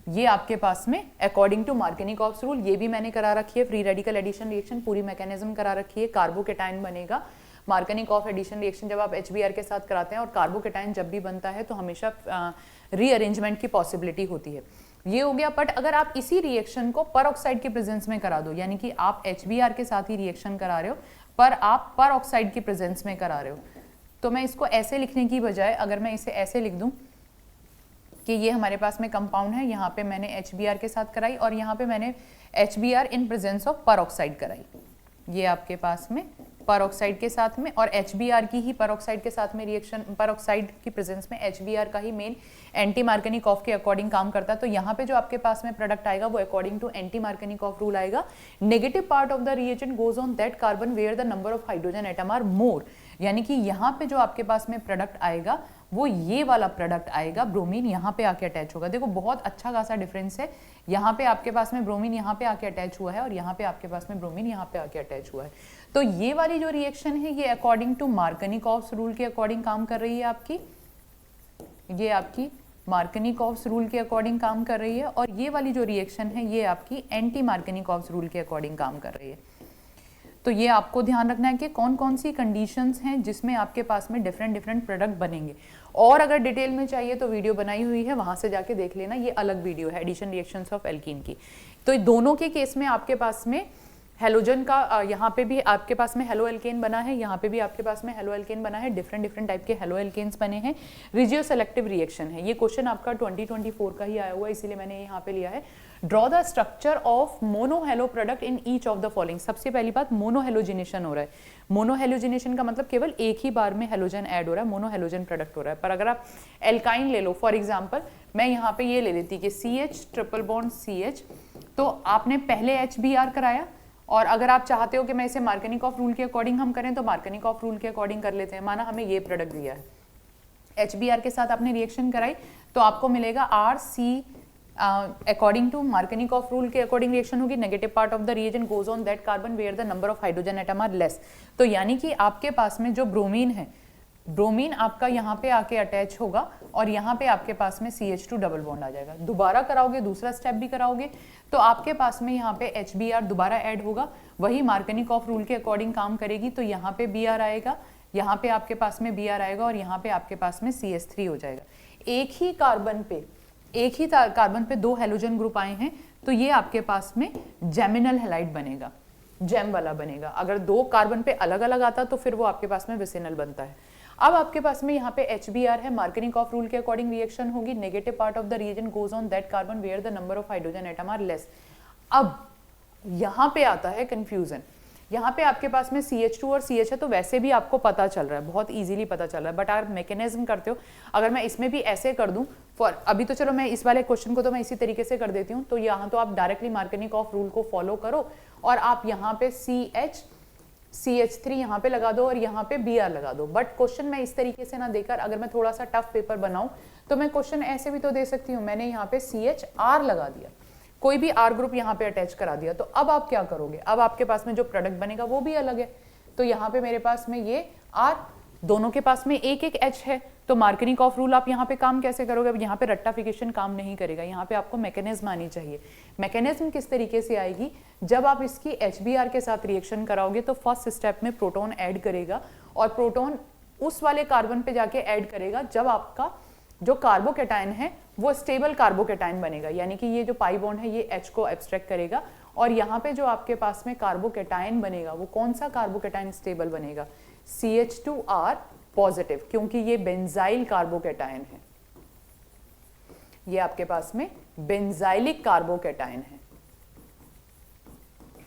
ये आपके पास में अकॉर्डिंग टू मार्कनी-कॉप्स रूल, ये भी मैंने करा रखी है, फ्री रेडिकल एडिशन रिएक्शन पूरी मैकेनिज्म करा रखी है। कार्बोकेटाइन बनेगा, मार्कनी-कॉफ एडिशन रिएक्शन जब आप HBr के साथ कराते हैं और कार्बोकेटाइन जब भी बनता है तो हमेशा रीअरेंजमेंट की पॉसिबिलिटी होती है। ये हो गया। बट अगर आप इसी रिएक्शन को पर ऑक्साइड के प्रेजेंस में करा दो, यानी कि आप HBr के साथ ही रिएक्शन करा रहे हो पर आप पर ऑक्साइड के प्रेजेंस में करा रहे हो, तो मैं इसको ऐसे लिखने की बजाय अगर मैं इसे ऐसे लिख दूं कि ये हमारे पास में कंपाउंड है, यहाँ पे मैंने HBr के साथ कराई और यहाँ पे मैंने HBr इन प्रेजेंस ऑफ पर ऑक्साइड कराई, ये आपके पास में पर ऑक्साइड के साथ में, और HBr की ही पर ऑक्साइड के साथ में रिएक्शन, पर ऑक्साइड की प्रेजेंस में HBr का ही मेन एंटी मार्कनी-कॉफ के अकॉर्डिंग काम करता है। तो यहाँ पे जो आपके पास में प्रोडक्ट आएगा वो according to anti Markovnikov rule आएगा। Negative part of the reagent goes on that carbon where the number of hydrogen atom are more, यानी कि यहाँ पे जो आपके पास में प्रोडक्ट आएगा वो ये वाला प्रोडक्ट आएगा, ब्रोमीन यहाँ पे आके अटैच होगा। देखो बहुत अच्छा खासा डिफरेंस है, यहाँ पे आपके पास में ब्रोमीन यहाँ पे आके अटैच हुआ है और यहाँ पे आपके पास में ब्रोमीन यहाँ पे आके अटैच हुआ है। तो ये वाली जो रिएक्शन है ये अकॉर्डिंग टू मार्कनी-कॉफ्स रूल के अकॉर्डिंग काम कर रही है आपकी, ये आपकी मार्कनी-कॉफ्स रूल के अकॉर्डिंग काम कर रही है, और ये वाली जो रिएक्शन है ये आपकी एंटी मार्कनी-कॉफ्स रूल के अकॉर्डिंग काम कर रही है। तो ये आपको ध्यान रखना है कि कौन कौन सी कंडीशंस हैं जिसमें आपके पास में डिफरेंट डिफरेंट प्रोडक्ट बनेंगे। और अगर डिटेल में चाहिए तो वीडियो बनाई हुई है, वहां से जाके देख लेना, ये अलग वीडियो है एडिशन रिएक्शंस ऑफ एल्कीन की। तो दोनों के केस में आपके पास में हेलोजन का, यहाँ पे भी आपके पास में हेलो एल्केन बना है, यहाँ पे भी आपके पास में हेलो एल्केन बना है, डिफरेंट डिफरेंट टाइप के हेलो एल्केन्स बने हैं। रिजियो सेलेक्टिव रिएक्शन है, ये क्वेश्चन आपका 2024 का ही आया हुआ है, इसीलिए मैंने यहाँ पे लिया है। Draw the structure of monohalo product in each of the following. सबसे पहली बात, मोनोहेलोजिनेशन हो रहा है। मोनोहेलोजिनेशन का मतलब केवल एक ही बार में हेलोजन ऐड हो रहा है, मोनोहेलोजन प्रोडक्ट हो रहा है। पर अगर आप एल्काइन ले लो, फॉर एग्जाम्पल मैं यहाँ पे ये ले लेती कि CH ट्रिपल बॉन्ड CH, तो आपने पहले HBr कराया, और अगर आप चाहते हो कि मैं इसे मार्कनी-कॉफ रूल के अकॉर्डिंग हम करें तो मार्कनी-कॉफ रूल के अकॉर्डिंग कर लेते हैं। माना हमें ये प्रोडक्ट दिया है, HBr के साथ आपने रिएक्शन कराई तो आपको मिलेगा RC, according to Markovnikov rule के अकॉर्डिंग रिएक्शन होगी, negative part of the reagent goes on that carbon where the number of hydrogen atom are less. तो यानी कि आपके पास में जो ब्रोमीन है, ब्रोमीन आपका यहाँ पे आके अटैच होगा और यहाँ पे आपके पास में CH2 डबल बॉन्ड आ जाएगा। दोबारा कराओगे, दूसरा स्टेप भी कराओगे तो आपके पास में यहाँ पे HBr दोबारा ऐड होगा, वही मार्कनी-कॉफ रूल के अकॉर्डिंग काम करेगी, तो यहाँ पे Br आएगा, यहाँ पे आपके पास में Br आएगा और यहाँ पे आपके पास में CH3 हो जाएगा। एक ही कार्बन पे दो हेलोजन ग्रुप आए हैं तो ये आपके पास में जेमिनल हैलाइड बनेगा, जेम वाला बनेगा। अगर दो कार्बन पे अलग अलग आता तो फिर वो आपके पास में विसिनल बनता है। अब आपके पास में यहाँ पे HBr है, मार्कनी-कॉफ रूल के अकॉर्डिंग रिएक्शन होगी, negative part of the reagent goes on that carbon where the number of hydrogen atom are less. अब यहाँ पे आता है कंफ्यूजन, यहाँ पे आपके पास में CH2 और CH है तो वैसे भी आपको पता चल रहा है, बहुत इजीली पता चल रहा है, बट आप मैकेनिज्म करते हो, अगर मैं इसमें भी ऐसे कर दूं, फॉर अभी तो चलो मैं इस वाले क्वेश्चन को तो मैं इसी तरीके से कर देती हूँ, तो यहाँ तो आप डायरेक्टली मार्कनी-कॉफ रूल को फॉलो करो और आप यहाँ पे CH3 यहाँ पे लगा दो और यहाँ पे Br लगा दो। बट क्वेश्चन मैं इस तरीके से ना देकर, अगर मैं थोड़ा सा टफ पेपर बनाऊं तो मैं क्वेश्चन ऐसे भी तो दे सकती हूँ, मैंने यहाँ पे CHR लगा दिया, कोई भी R ग्रुप यहाँ पे अटैच करा दिया, तो अब आप क्या करोगे, अब आपके पास में जो प्रोडक्ट बनेगा वो भी अलग है। तो यहाँ पे मेरे पास में ये R दोनों के पास में एक एक H है, तो मार्कनिकॉफ रूल आप यहाँ पे काम कैसे करोगे? अब यहाँ पे रट्टाफिकेशन काम नहीं करेगा, यहाँ पे आपको मैकेनिज्म आनी चाहिए। मैकेनिज्म किस तरीके से आएगी? जब आप इसकी HBr के साथ रिएक्शन कराओगे तो फर्स्ट स्टेप में प्रोटॉन ऐड करेगा और प्रोटॉन उस वाले कार्बन पे जाके ऐड करेगा जब आपका जो कार्बोकेटाइन है वो स्टेबल कार्बोकेटाइन बनेगा, यानी कि ये जो पाई बॉन्ड है ये H को एब्स्ट्रैक्ट करेगा और यहाँ पे जो आपके पास में कार्बोकेटाइन बनेगा वो कौन सा कार्बोकेटाइन स्टेबल बनेगा? CH2R पॉजिटिव, क्योंकि ये बेंजाइल कार्बोकेटाइन है, ये आपके पास में बेंजाइलिक कार्बोकेटाइन है।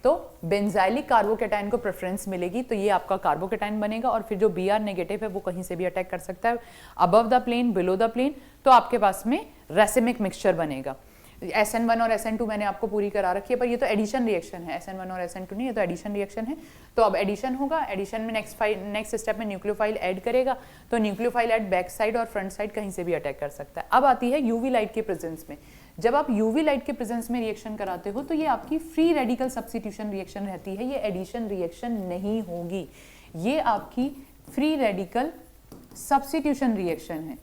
तो बेंजाइलिक कार्बोकेटाइन को प्रेफरेंस मिलेगी तो ये आपका कार्बोकेटाइन बनेगा और फिर जो Br नेगेटिव है वो कहीं से भी अटैक कर सकता है, above the plane, below the plane, तो आपके पास में रेसिमिक मिक्सचर बनेगा। SN1 और SN2 मैंने आपको पूरी करा रखी है, पर ये तो एडिशन रिएक्शन है, SN1 और SN2 नहीं, ये तो एडिशन रिएक्शन है। तो अब एडिशन होगा, एडिशन में नेक्स्ट स्टेप में न्यूक्लियोफाइल ऐड करेगा, तो न्यूक्लियोफाइल ऐड बैक साइड और फ्रंट साइड कहीं से भी अटैक कर सकता है। अब आती है यूवी लाइट के प्रेजेंस में। जब आप यूवी लाइट के प्रेजेंस में रिएक्शन कराते हो तो ये आपकी फ्री रेडिकल सब्स्टिट्यूशन रिएक्शन रहती है, ये एडिशन रिएक्शन नहीं होगी, ये आपकी फ्री रेडिकल सब्स्टिट्यूशन रिएक्शन है।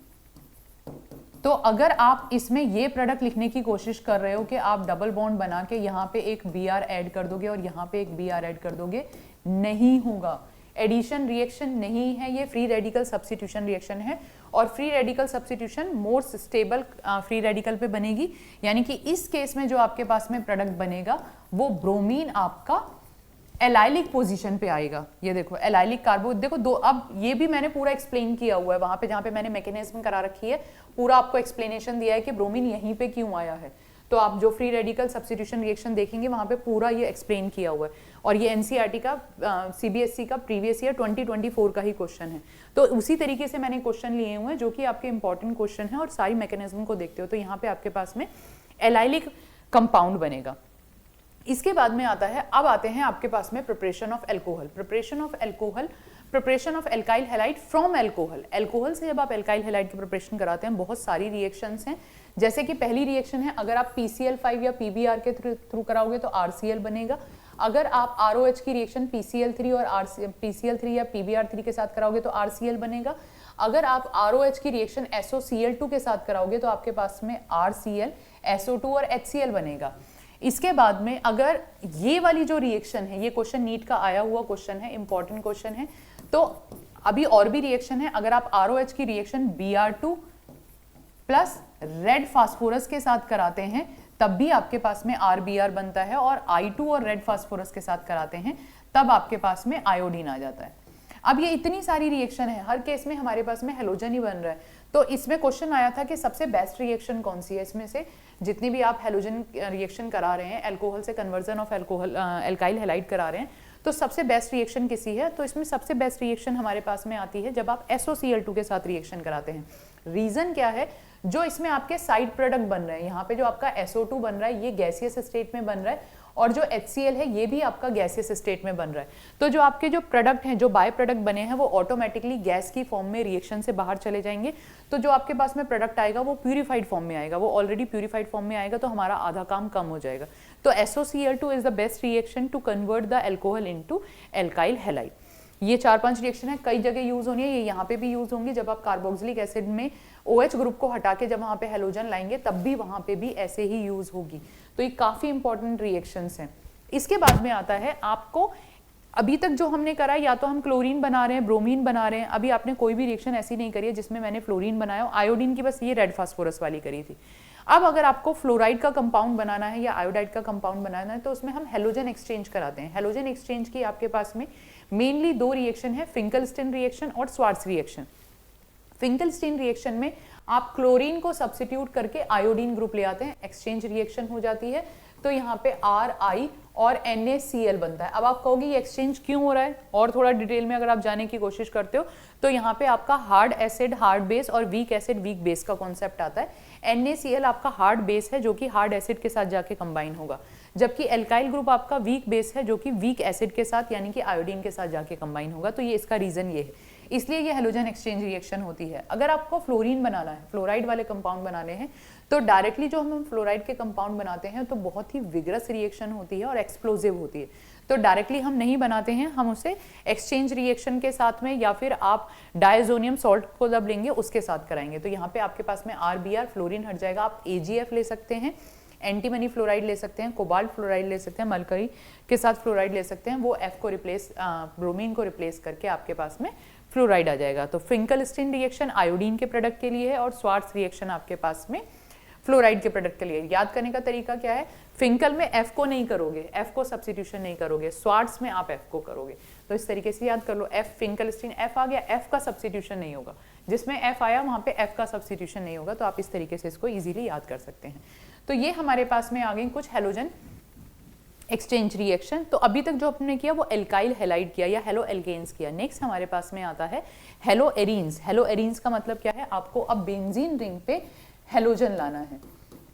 तो अगर आप इसमें ये प्रोडक्ट लिखने की कोशिश कर रहे हो कि आप डबल बॉन्ड बना के यहाँ पे एक Br ऐड कर दोगे और यहाँ पे एक Br ऐड कर दोगे, नहीं होगा, एडिशन रिएक्शन नहीं है, ये फ्री रेडिकल सब्स्टिट्यूशन रिएक्शन है और free radical substitution more stable free radical पे बनेगी, यानी कि इस केस में जो आपके पास में प्रोडक्ट बनेगा वो ब्रोमीन आपका एलाइलिक पोजीशन पे आएगा। ये देखो एलाइलिक कार्बो, देखो दो, अब ये भी मैंने पूरा एक्सप्लेन किया हुआ है वहां पे जहां पे मैंने मैकेनिज्म करा रखी है, पूरा आपको एक्सप्लेनेशन दिया है कि ब्रोमीन यहीं पे क्यों आया है। तो आप जो फ्री रेडिकल सब्स्टिट्यूशन रिएक्शन देखेंगे वहां पे पूरा ये एक्सप्लेन किया हुआ है और ये एनसीईआरटी का सीबीएसई का प्रीवियस ईयर 2024 का ही क्वेश्चन है। तो उसी तरीके से मैंने क्वेश्चन लिए हुए हैं जो कि आपके इंपॉर्टेंट क्वेश्चन है और सारी मैकेनिज्म को देखते हो तो यहाँ पे आपके पास में एलाइलिक कंपाउंड बनेगा। इसके बाद में आता है, अब आते हैं आपके पास में preparation of alcohol. Preparation of alkyl halide from alcohol. Alcohol से जब आप एल्काइल हैलाइड की प्रिपरेशन कराते हैं बहुत सारी रिएक्शंस हैं, जैसे कि पहली रिएक्शन है अगर आप PCl5 या PBr के थ्रू कराओगे तो RCl बनेगा। अगर आप ROH की रिएक्शन PCl3 और PCl3 या PBr3 के साथ कराओगे तो RCl बनेगा। अगर आप ROH की रिएक्शन SOCl2 के साथ कराओगे तो आपके पास में RCl, SO2 और HCl बनेगा। इसके बाद में अगर ये वाली जो रिएक्शन है, ये क्वेश्चन नीट का आया हुआ क्वेश्चन है, इंपॉर्टेंट क्वेश्चन है, तो अभी और भी रिएक्शन है। अगर आप ROH की reaction Br2 plus red phosphorus के साथ कराते हैं तब भी आपके पास में RBr बनता है और I2 और रेड फास्फोरस के साथ कराते हैं तब आपके पास में आयोडीन आ जाता है। अब ये इतनी सारी रिएक्शन है, हर केस में हमारे पास में हेलोजन ही बन रहा है। तो इसमें क्वेश्चन आया था कि सबसे बेस्ट रिएक्शन कौन सी है, इसमें से जितनी भी आप हेलोजन रिएक्शन करा रहे हैं, अल्कोहल से conversion of alcohol alkyl halide करा रहे हैं, तो सबसे बेस्ट रिएक्शन किसी है? तो इसमें सबसे बेस्ट रिएक्शन हमारे पास में आती है जब आप SOCl2 के साथ रिएक्शन कराते हैं। रीजन क्या है? जो इसमें आपके साइड प्रोडक्ट बन रहे हैं, यहाँ पे जो आपका SO2 बन रहा है ये गैसियस स्टेट में बन रहा है और जो HCl है ये भी आपका गैसियस स्टेट में बन रहा है। तो जो आपके जो प्रोडक्ट हैं, जो बाय प्रोडक्ट बने हैं, वो ऑटोमेटिकली गैस की फॉर्म में रिएक्शन से बाहर चले जाएंगे। तो जो आपके पास में प्रोडक्ट आएगा वो प्यूरिफाइड फॉर्म में आएगा, वो ऑलरेडी प्यूरिफाइड फॉर्म में आएगा, तो हमारा आधा काम कम हो जाएगा। तो SOCl2 is the best reaction to convert the alcohol into alkyl halide. ये 4-5 रिएक्शन है, कई जगह यूज होनी है, ये यहाँ पे भी यूज होंगी। जब आप कार्बोक्सिलिक एसिड में OH ग्रुप को हटा के जब वहाँ पे हेलोजन लाएंगे तब भी वहाँ पे भी ऐसे ही यूज होगी। तो ये काफी इंपॉर्टेंट रिएक्शंस हैं। इसके बाद में आता है आपको, अभी तक जो हमने करा या तो हम क्लोरीन बना रहे हैं, ब्रोमीन बना रहे हैं, अभी आपने कोई भी रिएक्शन ऐसी नहीं करी है जिसमें मैंने फ्लोरीन बनाया, आयोडीन की बस ये रेड फास्फोरस वाली करी थी। अब अगर आपको फ्लोराइड का कंपाउंड बनाना है या आयोडाइड का कंपाउंड बनाना है तो उसमें हम हेलोजन एक्सचेंज कराते हैं। हेलोजन एक्सचेंज की आपके पास में मेनली 2 रिएक्शन है, फिंकलस्टीन रिएक्शन और स्वार्ट्ज रिएक्शन। फिंकलस्टीन रिएक्शन में आप क्लोरीन को सब्स्टिट्यूट करके आयोडीन ग्रुप ले आते हैं, एक्सचेंज रिएक्शन हो जाती है, तो यहाँ पे RI और NaCl बनता है। अब आप कहोगे ये एक्सचेंज क्यों हो रहा है, और थोड़ा डिटेल में अगर आप जाने की कोशिश करते हो तो यहाँ पे आपका हार्ड एसिड हार्ड बेस और वीक एसिड वीक बेस का कॉन्सेप्ट आता है। NaCl आपका हार्ड बेस है जो कि हार्ड एसिड के साथ जाके कंबाइन होगा, जबकि एल्काइल ग्रुप आपका वीक बेस है जो कि वीक एसिड के साथ यानी कि आयोडीन के साथ जाके कंबाइन होगा। तो ये इसका रीजन ये है, इसलिए ये हेलोजन एक्सचेंज रिएक्शन होती है। अगर आपको फ्लोरीन बनाना है, फ्लोराइड वाले कंपाउंड बनाने हैं, तो डायरेक्टली जो हम फ्लोराइड के कंपाउंड बनाते हैं तो बहुत ही विगरस रिएक्शन होती है और एक्सप्लोजिव होती है। तो डायरेक्टली हम नहीं बनाते हैं, हम उसे एक्सचेंज रिएक्शन के साथ में या फिर आप डायजोनियम सॉल्ट को जब लेंगे उसके साथ कराएंगे। तो यहाँ पे आपके पास में RBr फ्लोरीन हट जाएगा, आप AgF ले सकते हैं, एंटीमनी फ्लोराइड ले सकते हैं, कोबाल्ट फ्लोराइड ले सकते हैं, मरकरी के साथ फ्लोराइड ले सकते हैं, वो F को रिप्लेस ब्रोमीन को रिप्लेस करके आपके पास में फ्लोराइड आ जाएगा। तो फिंकलस्टीन रिएक्शन आयोडीन के प्रोडक्ट के लिए है और स्वार्ट्ज रिएक्शन आपके पास में फ्लोराइड के प्रोडक्ट के लिए। याद करने का तरीका क्या है, फिंकल में F को नहीं करोगे, F को सब्स्टिट्यूशन नहीं करोगे, स्वार्ट्ज में आप F को करोगे। तो इस तरीके से याद कर लो, F फिंकलस्टीन F आ गया, F का सब्स्टिट्यूशन नहीं होगा, जिसमें F आया वहां पे F का सब्स्टिट्यूशन नहीं होगा। तो आप इस तरीके से इसको इजीली याद कर सकते हैं। तो ये हमारे पास में आ गई कुछ हेलोजन एक्सचेंज रिएक्शन। तो अभी तक जो हमने किया वो एल्काइल हैलाइड किया या हेलो एल्केन्स किया। नेक्स्ट हमारे पास में आता है हेलो एरीन्स। हेलो एरीन्स का मतलब क्या है, आपको अब बेंजीन रिंग पे हेलोजन लाना है,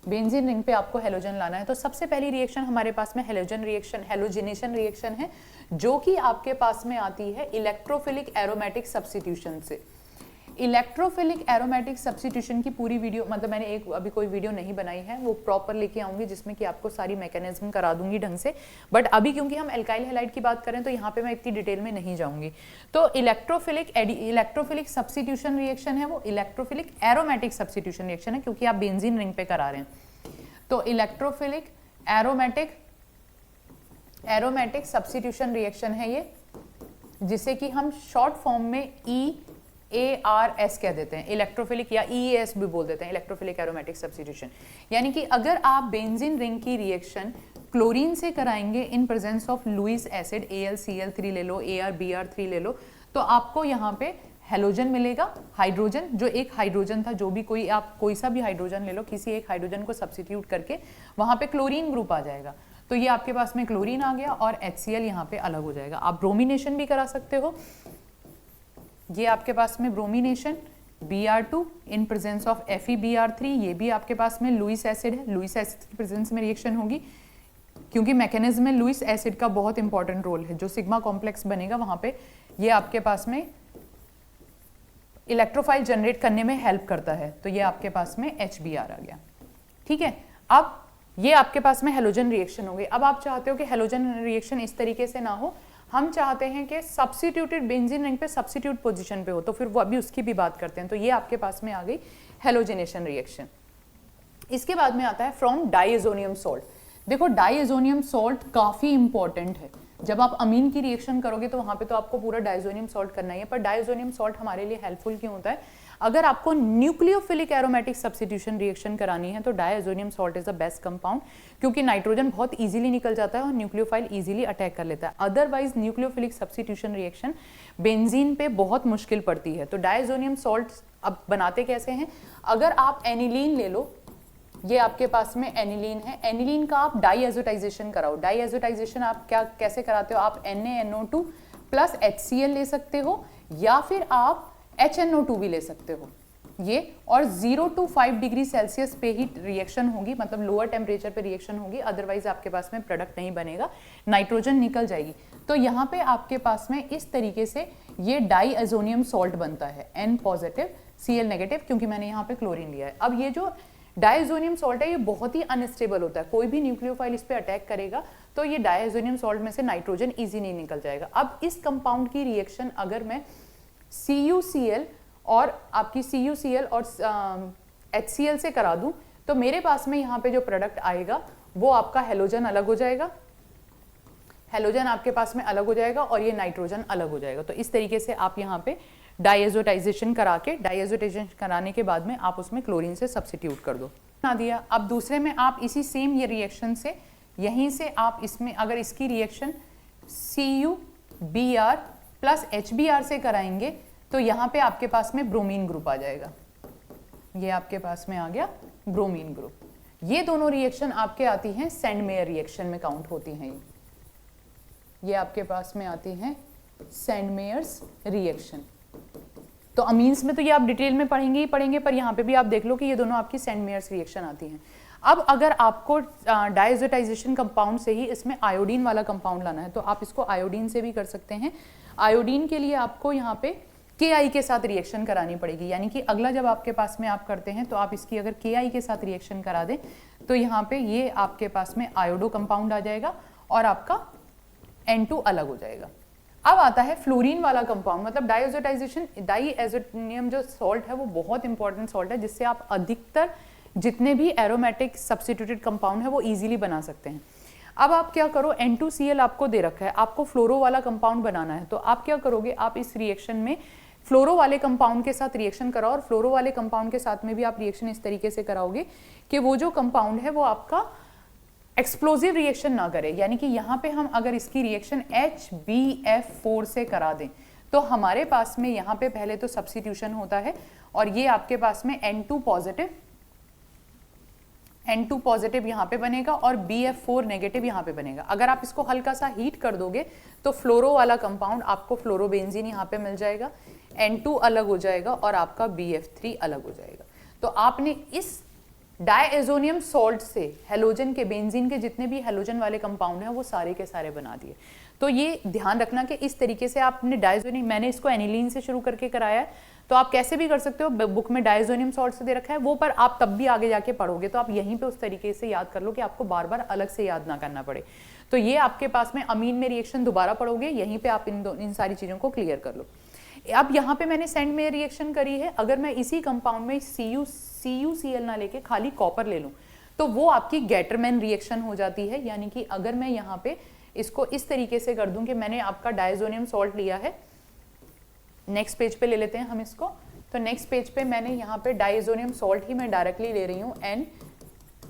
बेंजीन रिंग पे आपको हेलोजन लाना है। तो सबसे पहली रिएक्शन हमारे पास में हेलोजन रिएक्शन, हेलोजिनेशन रिएक्शन है, जो कि आपके पास में आती है इलेक्ट्रोफिलिक एरोमेटिक सब्स्टिट्यूशन से। इलेक्ट्रोफिलिक एरोमेटिक सब्स्टिट्यूशन की पूरी वीडियो, मतलब मैंने एक अभी कोई वीडियो नहीं बनाई है, वो प्रॉपर लेके आऊंगी जिसमें कि आपको सारी मैकेनिज्म करा दूंगी ढंग से। बट अभी क्योंकि हम एल्काइल हैलाइड की बात करें तो यहाँ पे मैं इतनी डिटेल में नहीं जाऊंगी। तो इलेक्ट्रोफिलिक सब्स्टिट्यूशन रिएक्शन है, वो इलेक्ट्रोफिलिक एरोमेटिक सब्स्टिट्यूशन रिएक्शन है, क्योंकि आप बेंजीन रिंग पे करा रहे हैं। तो इलेक्ट्रोफिलिक एरोमेटिक सब्स्टिट्यूशन रिएक्शन है ये, जिसे कि हम शॉर्ट फॉर्म में EARS कह देते हैं, इलेक्ट्रोफिलिक या EAS भी बोल देते हैं, इलेक्ट्रोफिलिक एरोमेटिक सब्स्टिट्यूशन। यानी कि अगर आप बेंजीन रिंग की रिएक्शन क्लोरीन से कराएंगे in presence of Lewis acid AlCl3 ले लो, ArBr3 ले लो, तो आपको यहाँ पे हेलोजन मिलेगा, हाइड्रोजन, जो एक हाइड्रोजन था, जो भी आप कोई सा भी हाइड्रोजन ले लो, किसी एक हाइड्रोजन को सब्स्टिट्यूट करके वहां पे क्लोरीन ग्रुप आ जाएगा। तो ये आपके पास में क्लोरीन आ गया और HCl यहाँ पे अलग हो जाएगा। आप ब्रोमिनेशन भी करा सकते हो, ये आपके पास में bromination Br2 in presence of FeBr3, ये भी आपके पास में लुईस एसिड है, लुईस एसिड की प्रेजेंस में रिएक्शन होगी, क्योंकि मैकेनिज्म में लुईस एसिड का बहुत इंपॉर्टेंट रोल है। जो सिग्मा कॉम्प्लेक्स बनेगा वहां पे ये आपके पास में इलेक्ट्रोफाइल जनरेट करने में हेल्प करता है। तो ये आपके पास में HBr आ गया, ठीक है। अब ये आपके पास में हेलोजन रिएक्शन हो गई। अब आप चाहते हो कि हेलोजन रिएक्शन इस तरीके से ना हो, हम चाहते हैं कि सब्स्टिट्यूटेड बेंजीन रिंग पे सब्स्टिट्यूट पोजीशन पे हो, तो फिर वो अभी उसकी भी बात करते हैं। तो ये आपके पास में आ गई हेलोजिनेशन रिएक्शन। इसके बाद में आता है फ्रॉम डाइएजोनियम सॉल्ट। देखो डाइएजोनियम सॉल्ट काफी इंपॉर्टेंट है। जब आप अमीन की रिएक्शन करोगे तो वहां पे तो आपको पूरा डाइएजोनियम सॉल्ट करना ही है, पर डाइएजोनियम सॉल्ट हमारे लिए हेल्पफुल क्यों होता है, अगर आपको न्यूक्लियोफिलिक एरोमेटिक सब्स्टिट्यूशन रिएक्शन करानी है तो diazonium salt is the best compound, क्योंकि नाइट्रोजन बहुत इजीली निकल जाता है और न्यूक्लियोफाइल इजीली अटैक कर लेता है। Otherwise nucleophilic substitution reaction benzene पे बहुत मुश्किल पड़ती है। तो डाइएजोनियम सॉल्ट अब बनाते कैसे हैं, अगर आप एनिलीन ले लो, ये आपके पास में एनिलीन है, एनिलीन का आप डाइएजोटाइजेशन कराओ। डाइएजोटाइजेशन आप कैसे कराते हो, आप NaNO2 प्लस HCl ले सकते हो, या फिर आप HNO2 भी ले सकते हो ये, और 0 to 5 डिग्री सेल्सियस पे ही रिएक्शन होगी, मतलब लोअर टेम्परेचर पे रिएक्शन होगी, अदरवाइज आपके पास में प्रोडक्ट नहीं बनेगा, नाइट्रोजन निकल जाएगी। तो यहाँ पे आपके पास में इस तरीके से ये डाइएजोनियम सॉल्ट बनता है, N पॉजिटिव Cl नेगेटिव, क्योंकि मैंने यहाँ पे क्लोरीन लिया है। अब ये जो डाइएजोनियम सॉल्ट है ये बहुत ही अनस्टेबल होता है, कोई भी न्यूक्लियोफाइल इस पे अटैक करेगा तो ये डाइएजोनियम सॉल्ट में से नाइट्रोजन इजी नहीं निकल जाएगा। अब इस कंपाउंड की रिएक्शन अगर मैं CuCl और आपकी CuCl और HCl से करा दूं तो मेरे पास में यहाँ पे जो प्रोडक्ट आएगा वो आपका हेलोजन अलग हो जाएगा, हेलोजन आपके पास में अलग हो जाएगा और ये नाइट्रोजन अलग हो जाएगा। तो इस तरीके से आप यहाँ पे डाइएजोटाइजेशन करा के, डाइएजोटाइजेशन कराने के बाद में आप उसमें क्लोरीन से सब्स्टिट्यूट कर दो, बना दिया। अब दूसरे में आप इसी सेम ये रिएक्शन से यहीं से आप इसमें अगर इसकी रिएक्शन CuBr प्लस HBr से कराएंगे तो यहाँ पे आपके पास में ब्रोमीन ग्रुप आ जाएगा, ये आपके पास में आ गया ब्रोमीन ग्रुप। ये दोनों रिएक्शन आपके आती हैं सैंडमेयर रिएक्शन में काउंट होती हैं, ये आपके पास में आती हैं सैंडमेयर्स रिएक्शन। तो अमीन्स में तो ये आप डिटेल में पढ़ेंगे ही पढ़ेंगे, पर यहाँ पे भी आप देख लो कि ये दोनों आपकी सैंडमेयर्स रिएक्शन आती हैं। अब अगर आपको डाइएजोटाइजेशन कंपाउंड से ही इसमें आयोडीन वाला कंपाउंड लाना है तो आप इसको आयोडीन से भी कर सकते हैं। आयोडीन के लिए आपको यहाँ पे Ki के साथ रिएक्शन करानी पड़ेगी, यानी कि अगला जब आपके पास में आप करते हैं तो आप इसकी अगर Ki के साथ रिएक्शन करा दें तो यहाँ पे ये आपके पास में आयोडो कंपाउंड आ जाएगा और आपका N2 अलग हो जाएगा। अब आता है फ्लोरीन वाला कंपाउंड, मतलब डाइएजोटाइजेशन, डाइएजोनियम जो सॉल्ट है वो बहुत इंपॉर्टेंट सॉल्ट है, जिससे आप अधिकतर जितने भी एरोमेटिक सब्स्टिट्यूटेड कंपाउंड है वो इजीली बना सकते हैं। अब आप क्या करो, N2Cl आपको दे रखा है, आपको फ्लोरो वाला कंपाउंड बनाना है, तो आप क्या करोगे, आप इस रिएक्शन में फ्लोरो वाले कंपाउंड के साथ रिएक्शन कराओ, और फ्लोरो वाले कंपाउंड के साथ में भी आप रिएक्शन इस तरीके से कराओगे कि वो जो कंपाउंड है वो आपका एक्सप्लोजिव रिएक्शन ना करे। यानी कि यहाँ पे हम अगर इसकी रिएक्शन HbF4 से करा दें तो हमारे पास में यहाँ पे पहले तो सब्स्टिट्यूशन होता है, और ये आपके पास में N2 पॉजिटिव यहाँ पे बनेगा और BF4 नेगेटिव यहाँ पे बनेगा। अगर आप इसको हल्का सा हीट कर दोगे तो फ्लोरो वाला कंपाउंड आपको फ्लोरोबेंजीन यहाँ पे मिल जाएगा, N2 अलग हो जाएगा और आपका BF3 अलग हो जाएगा। तो आपने इस डायएजोनियम सॉल्ट से हेलोजन के, बेंजीन के जितने भी हेलोजन वाले कंपाउंड हैं वो सारे के सारे बना दिए। तो ये ध्यान रखना कि इस तरीके से आपने डायजोनियम, मैंने इसको एनिलीन से शुरू करके कराया है, तो आप कैसे भी कर सकते हो, बुक में डायजोनियम सॉल्ट से दे रखा है वो, पर आप तब भी आगे जाके पढ़ोगे तो आप यहीं पे उस तरीके से याद कर लो कि आपको बार बार अलग से याद ना करना पड़े। तो ये आपके पास में अमीन में रिएक्शन दोबारा पढ़ोगे, यहीं पे आप इन सारी चीज़ों को क्लियर कर लो। अब यहाँ पे मैंने सेंड में रिएक्शन करी है, अगर मैं इसी कंपाउंड में CuCl ना लेके खाली कॉपर ले लूँ तो वो आपकी गैटरमैन रिएक्शन हो जाती है। यानी कि अगर मैं यहाँ पे इसको इस तरीके से कर दूं कि मैंने आपका डायजोनियम सॉल्ट लिया है, नेक्स्ट पेज पे ले लेते हैं हम इसको, तो नेक्स्ट पेज पे मैंने यहाँ पे डायजोनियम सॉल्ट ही मैं डायरेक्टली ले रही हूँ, N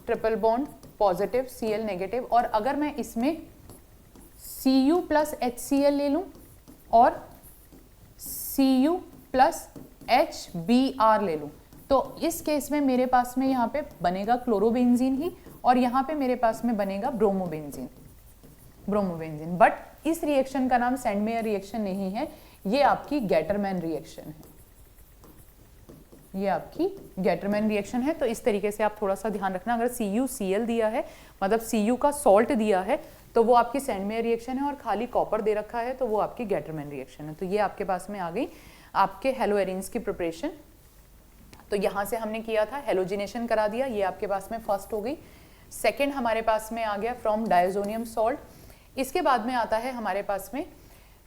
triple bond positive Cl negative, और अगर मैं इसमें Cu प्लस HCl ले लूँ और Cu प्लस HBr ले लूँ, तो इस केस में मेरे पास में यहाँ पे बनेगा क्लोरोबेंजीन ही, और यहाँ पे मेरे पास में बनेगा ब्रोमोबेंजीन। बट इस रिएक्शन का नाम सैंडमेयर रिएक्शन नहीं है, ये आपकी गैटरमैन रिएक्शन है, ये आपकी गैटरमैन रिएक्शन है। तो इस तरीके से आप थोड़ा सा ध्यान रखना, अगर CuCl दिया है, मतलब Cu का सॉल्ट दिया है, तो वो आपकी सैंडमेयर रिएक्शन है, और खाली कॉपर दे रखा है तो वो आपकी गैटरमैन रिएक्शन है। तो ये आपके पास में आ गई आपके हेलोएरिन्स की प्रिपरेशन। तो यहाँ से हमने किया था हेलोजिनेशन करा दिया, ये आपके पास में फर्स्ट हो गई। सेकेंड हमारे पास में आ गया फ्रॉम डायजोनियम सॉल्ट। इसके बाद में आता है हमारे पास में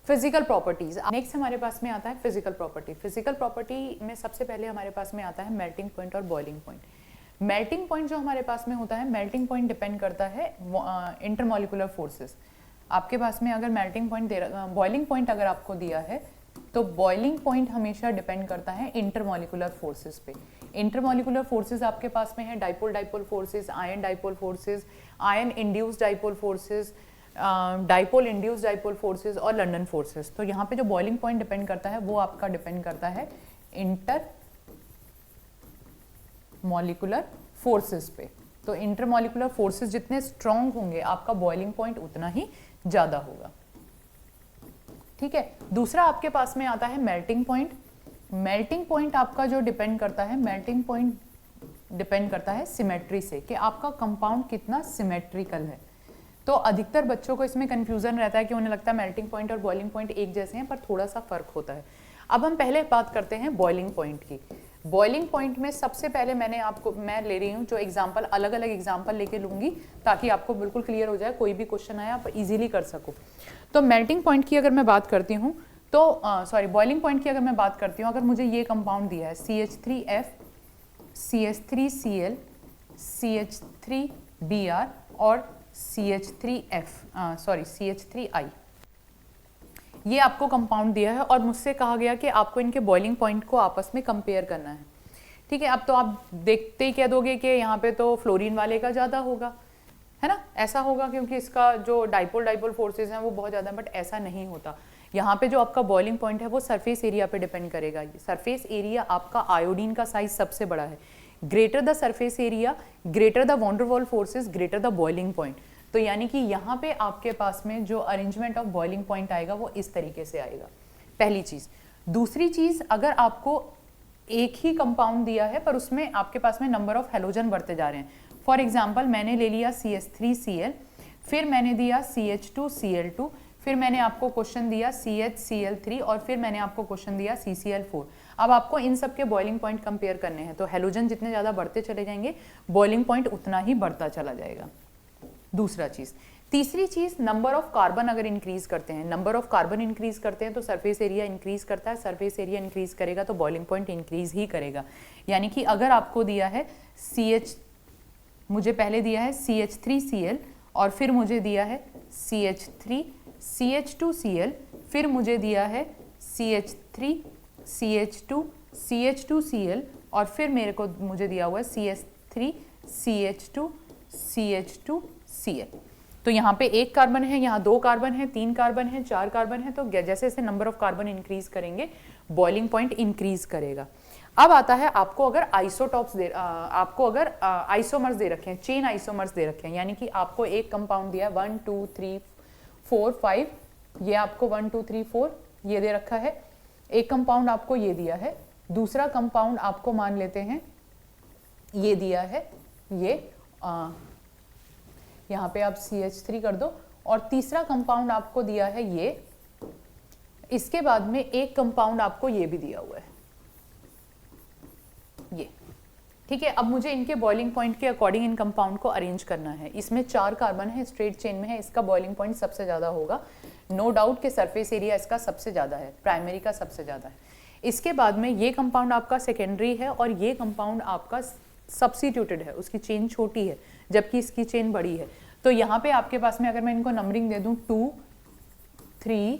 फिजिकल प्रॉपर्टीज। नेक्स्ट हमारे पास में आता है फिजिकल प्रॉपर्टी। फिजिकल प्रॉपर्टी में सबसे पहले हमारे पास में आता है मेल्टिंग पॉइंट और बॉइलिंग पॉइंट। मेल्टिंग पॉइंट जो हमारे पास में होता है, मेल्टिंग पॉइंट डिपेंड करता है इंटरमॉलिकुलर फोर्सेस। आपके पास में अगर मेल्टिंग पॉइंट बॉइलिंग पॉइंट अगर आपको दिया है तो बॉइलिंग पॉइंट हमेशा डिपेंड करता है इंटरमॉलिकुलर फोर्सेस पे। इंटरमॉलिकुलर फोर्सेस आपके पास में है dipole dipole forces, ion dipole forces, ion induced dipole forces, dipole induced dipole forces और लंडन फोर्सेस। तो यहाँ पे जो बॉइलिंग पॉइंट डिपेंड करता है वो आपका डिपेंड करता है इंटर मॉलिकुलर फोर्सेस पे। तो इंटरमॉलिकुलर फोर्सेस जितने स्ट्रॉन्ग होंगे आपका बॉइलिंग पॉइंट उतना ही ज़्यादा होगा। ठीक है, दूसरा आपके पास में आता है मेल्टिंग पॉइंट। मेल्टिंग पॉइंट आपका जो डिपेंड करता है, मेल्टिंग पॉइंट डिपेंड करता है सिमेट्री से, कि आपका कंपाउंड कितना सिमेट्रिकल है। तो अधिकतर बच्चों को इसमें कंफ्यूजन रहता है कि उन्हें लगता है मेल्टिंग पॉइंट और बॉइलिंग पॉइंट एक जैसे हैं, पर थोड़ा सा फर्क होता है। अब हम पहले बात करते हैं बॉइलिंग पॉइंट की। बॉइलिंग पॉइंट में सबसे पहले मैं ले रही हूँ जो एग्जाम्पल, अलग अलग एग्जाम्पल लेके लूंगी ताकि आपको बिल्कुल क्लियर हो जाए, कोई भी क्वेश्चन आए आप इजीली कर सको। तो मेल्टिंग पॉइंट की अगर मैं बात करती हूँ तो बॉइलिंग पॉइंट की अगर मैं बात करती हूँ, अगर मुझे ये कंपाउंड दिया है CH3F, CH3Cl, CH3Br और CH3I, ये आपको कंपाउंड दिया है और मुझसे कहा गया कि आपको इनके बॉइलिंग पॉइंट को आपस में कंपेयर करना है। ठीक है, अब तो आप देखते ही कह दोगे कि यहाँ पे तो फ्लोरीन वाले का ज़्यादा होगा, है ना, ऐसा होगा क्योंकि इसका जो डाइपोल डाइपोल फोर्सेस हैं वो बहुत ज़्यादा है, बट ऐसा नहीं होता। यहाँ पे जो आपका बॉइलिंग पॉइंट है वो सरफेस एरिया पे डिपेंड करेगा। सरफेस एरिया आपका आयोडीन का साइज सबसे बड़ा है। Greater the surface area, greater the van der Waals forces, greater the boiling point. तो यानी कि यहाँ पे आपके पास में जो अरेंजमेंट ऑफ बॉइलिंग पॉइंट आएगा वो इस तरीके से आएगा, पहली चीज़। दूसरी चीज़, अगर आपको एक ही कंपाउंड दिया है पर उसमें आपके पास में नंबर ऑफ हेलोजन बढ़ते जा रहे हैं, फॉर एग्जाम्पल मैंने ले लिया CH3Cl, फिर मैंने दिया CH2Cl2, फिर मैंने आपको क्वेश्चन दिया CHCl3 और फिर मैंने आपको क्वेश्चन दिया CCl4। अब आपको इन सब के बॉइलिंग पॉइंट कंपेयर करने हैं, तो हेलोजन जितने ज़्यादा बढ़ते चले जाएंगे बॉइलिंग पॉइंट उतना ही बढ़ता चला जाएगा। दूसरा चीज़, तीसरी चीज, नंबर ऑफ कार्बन अगर इंक्रीज करते हैं, नंबर ऑफ कार्बन इंक्रीज करते हैं तो सरफेस एरिया इंक्रीज करता है, सरफेस एरिया इंक्रीज करेगा तो बॉइलिंग पॉइंट इंक्रीज ही करेगा। यानी कि अगर आपको दिया है CH, मुझे पहले दिया है CH3Cl और फिर मुझे दिया है CH3 CH2Cl, फिर मुझे दिया है CH3 CH2 CH2Cl और फिर मुझे दिया हुआ है CH3 CH2 CH2Cl। तो यहाँ पे एक कार्बन है, यहाँ 2 कार्बन है, 3 कार्बन है, 4 कार्बन है, तो जैसे जैसे नंबर ऑफ कार्बन इंक्रीज करेंगे बॉइलिंग पॉइंट इंक्रीज करेगा। अब आता है आपको अगर आइसोटॉप्स आपको अगर आइसोमर्स दे रखे हैं, चेन आइसोमर्स दे रखे हैं, यानी कि आपको एक कंपाउंड दिया है 1 2 3 4 5, ये आपको 1 2 3 4 ये दे रखा है, एक कंपाउंड आपको ये दिया है, दूसरा कंपाउंड आपको मान लेते हैं ये दिया है, ये यहाँ पे आप CH3 कर दो, और तीसरा कंपाउंड आपको दिया है ये, इसके बाद में एक कंपाउंड आपको ये भी दिया हुआ है, ये, ठीक है। अब मुझे इनके बॉइलिंग पॉइंट के अकॉर्डिंग इन कंपाउंड को अरेंज करना है। इसमें 4 कार्बन है, स्ट्रेट चेन में है, इसका बॉइलिंग पॉइंट सबसे ज्यादा होगा, नो डाउट के सरफेस एरिया इसका सबसे ज्यादा है, प्राइमरी का सबसे ज्यादा है। इसके बाद में ये कंपाउंड आपका सेकेंडरी है और ये कंपाउंड आपका सब्स्टिट्यूटेड है, उसकी चेन छोटी है जबकि इसकी चेन बड़ी है। तो यहाँ पे आपके पास में अगर मैं इनको नंबरिंग दे दूं 2 3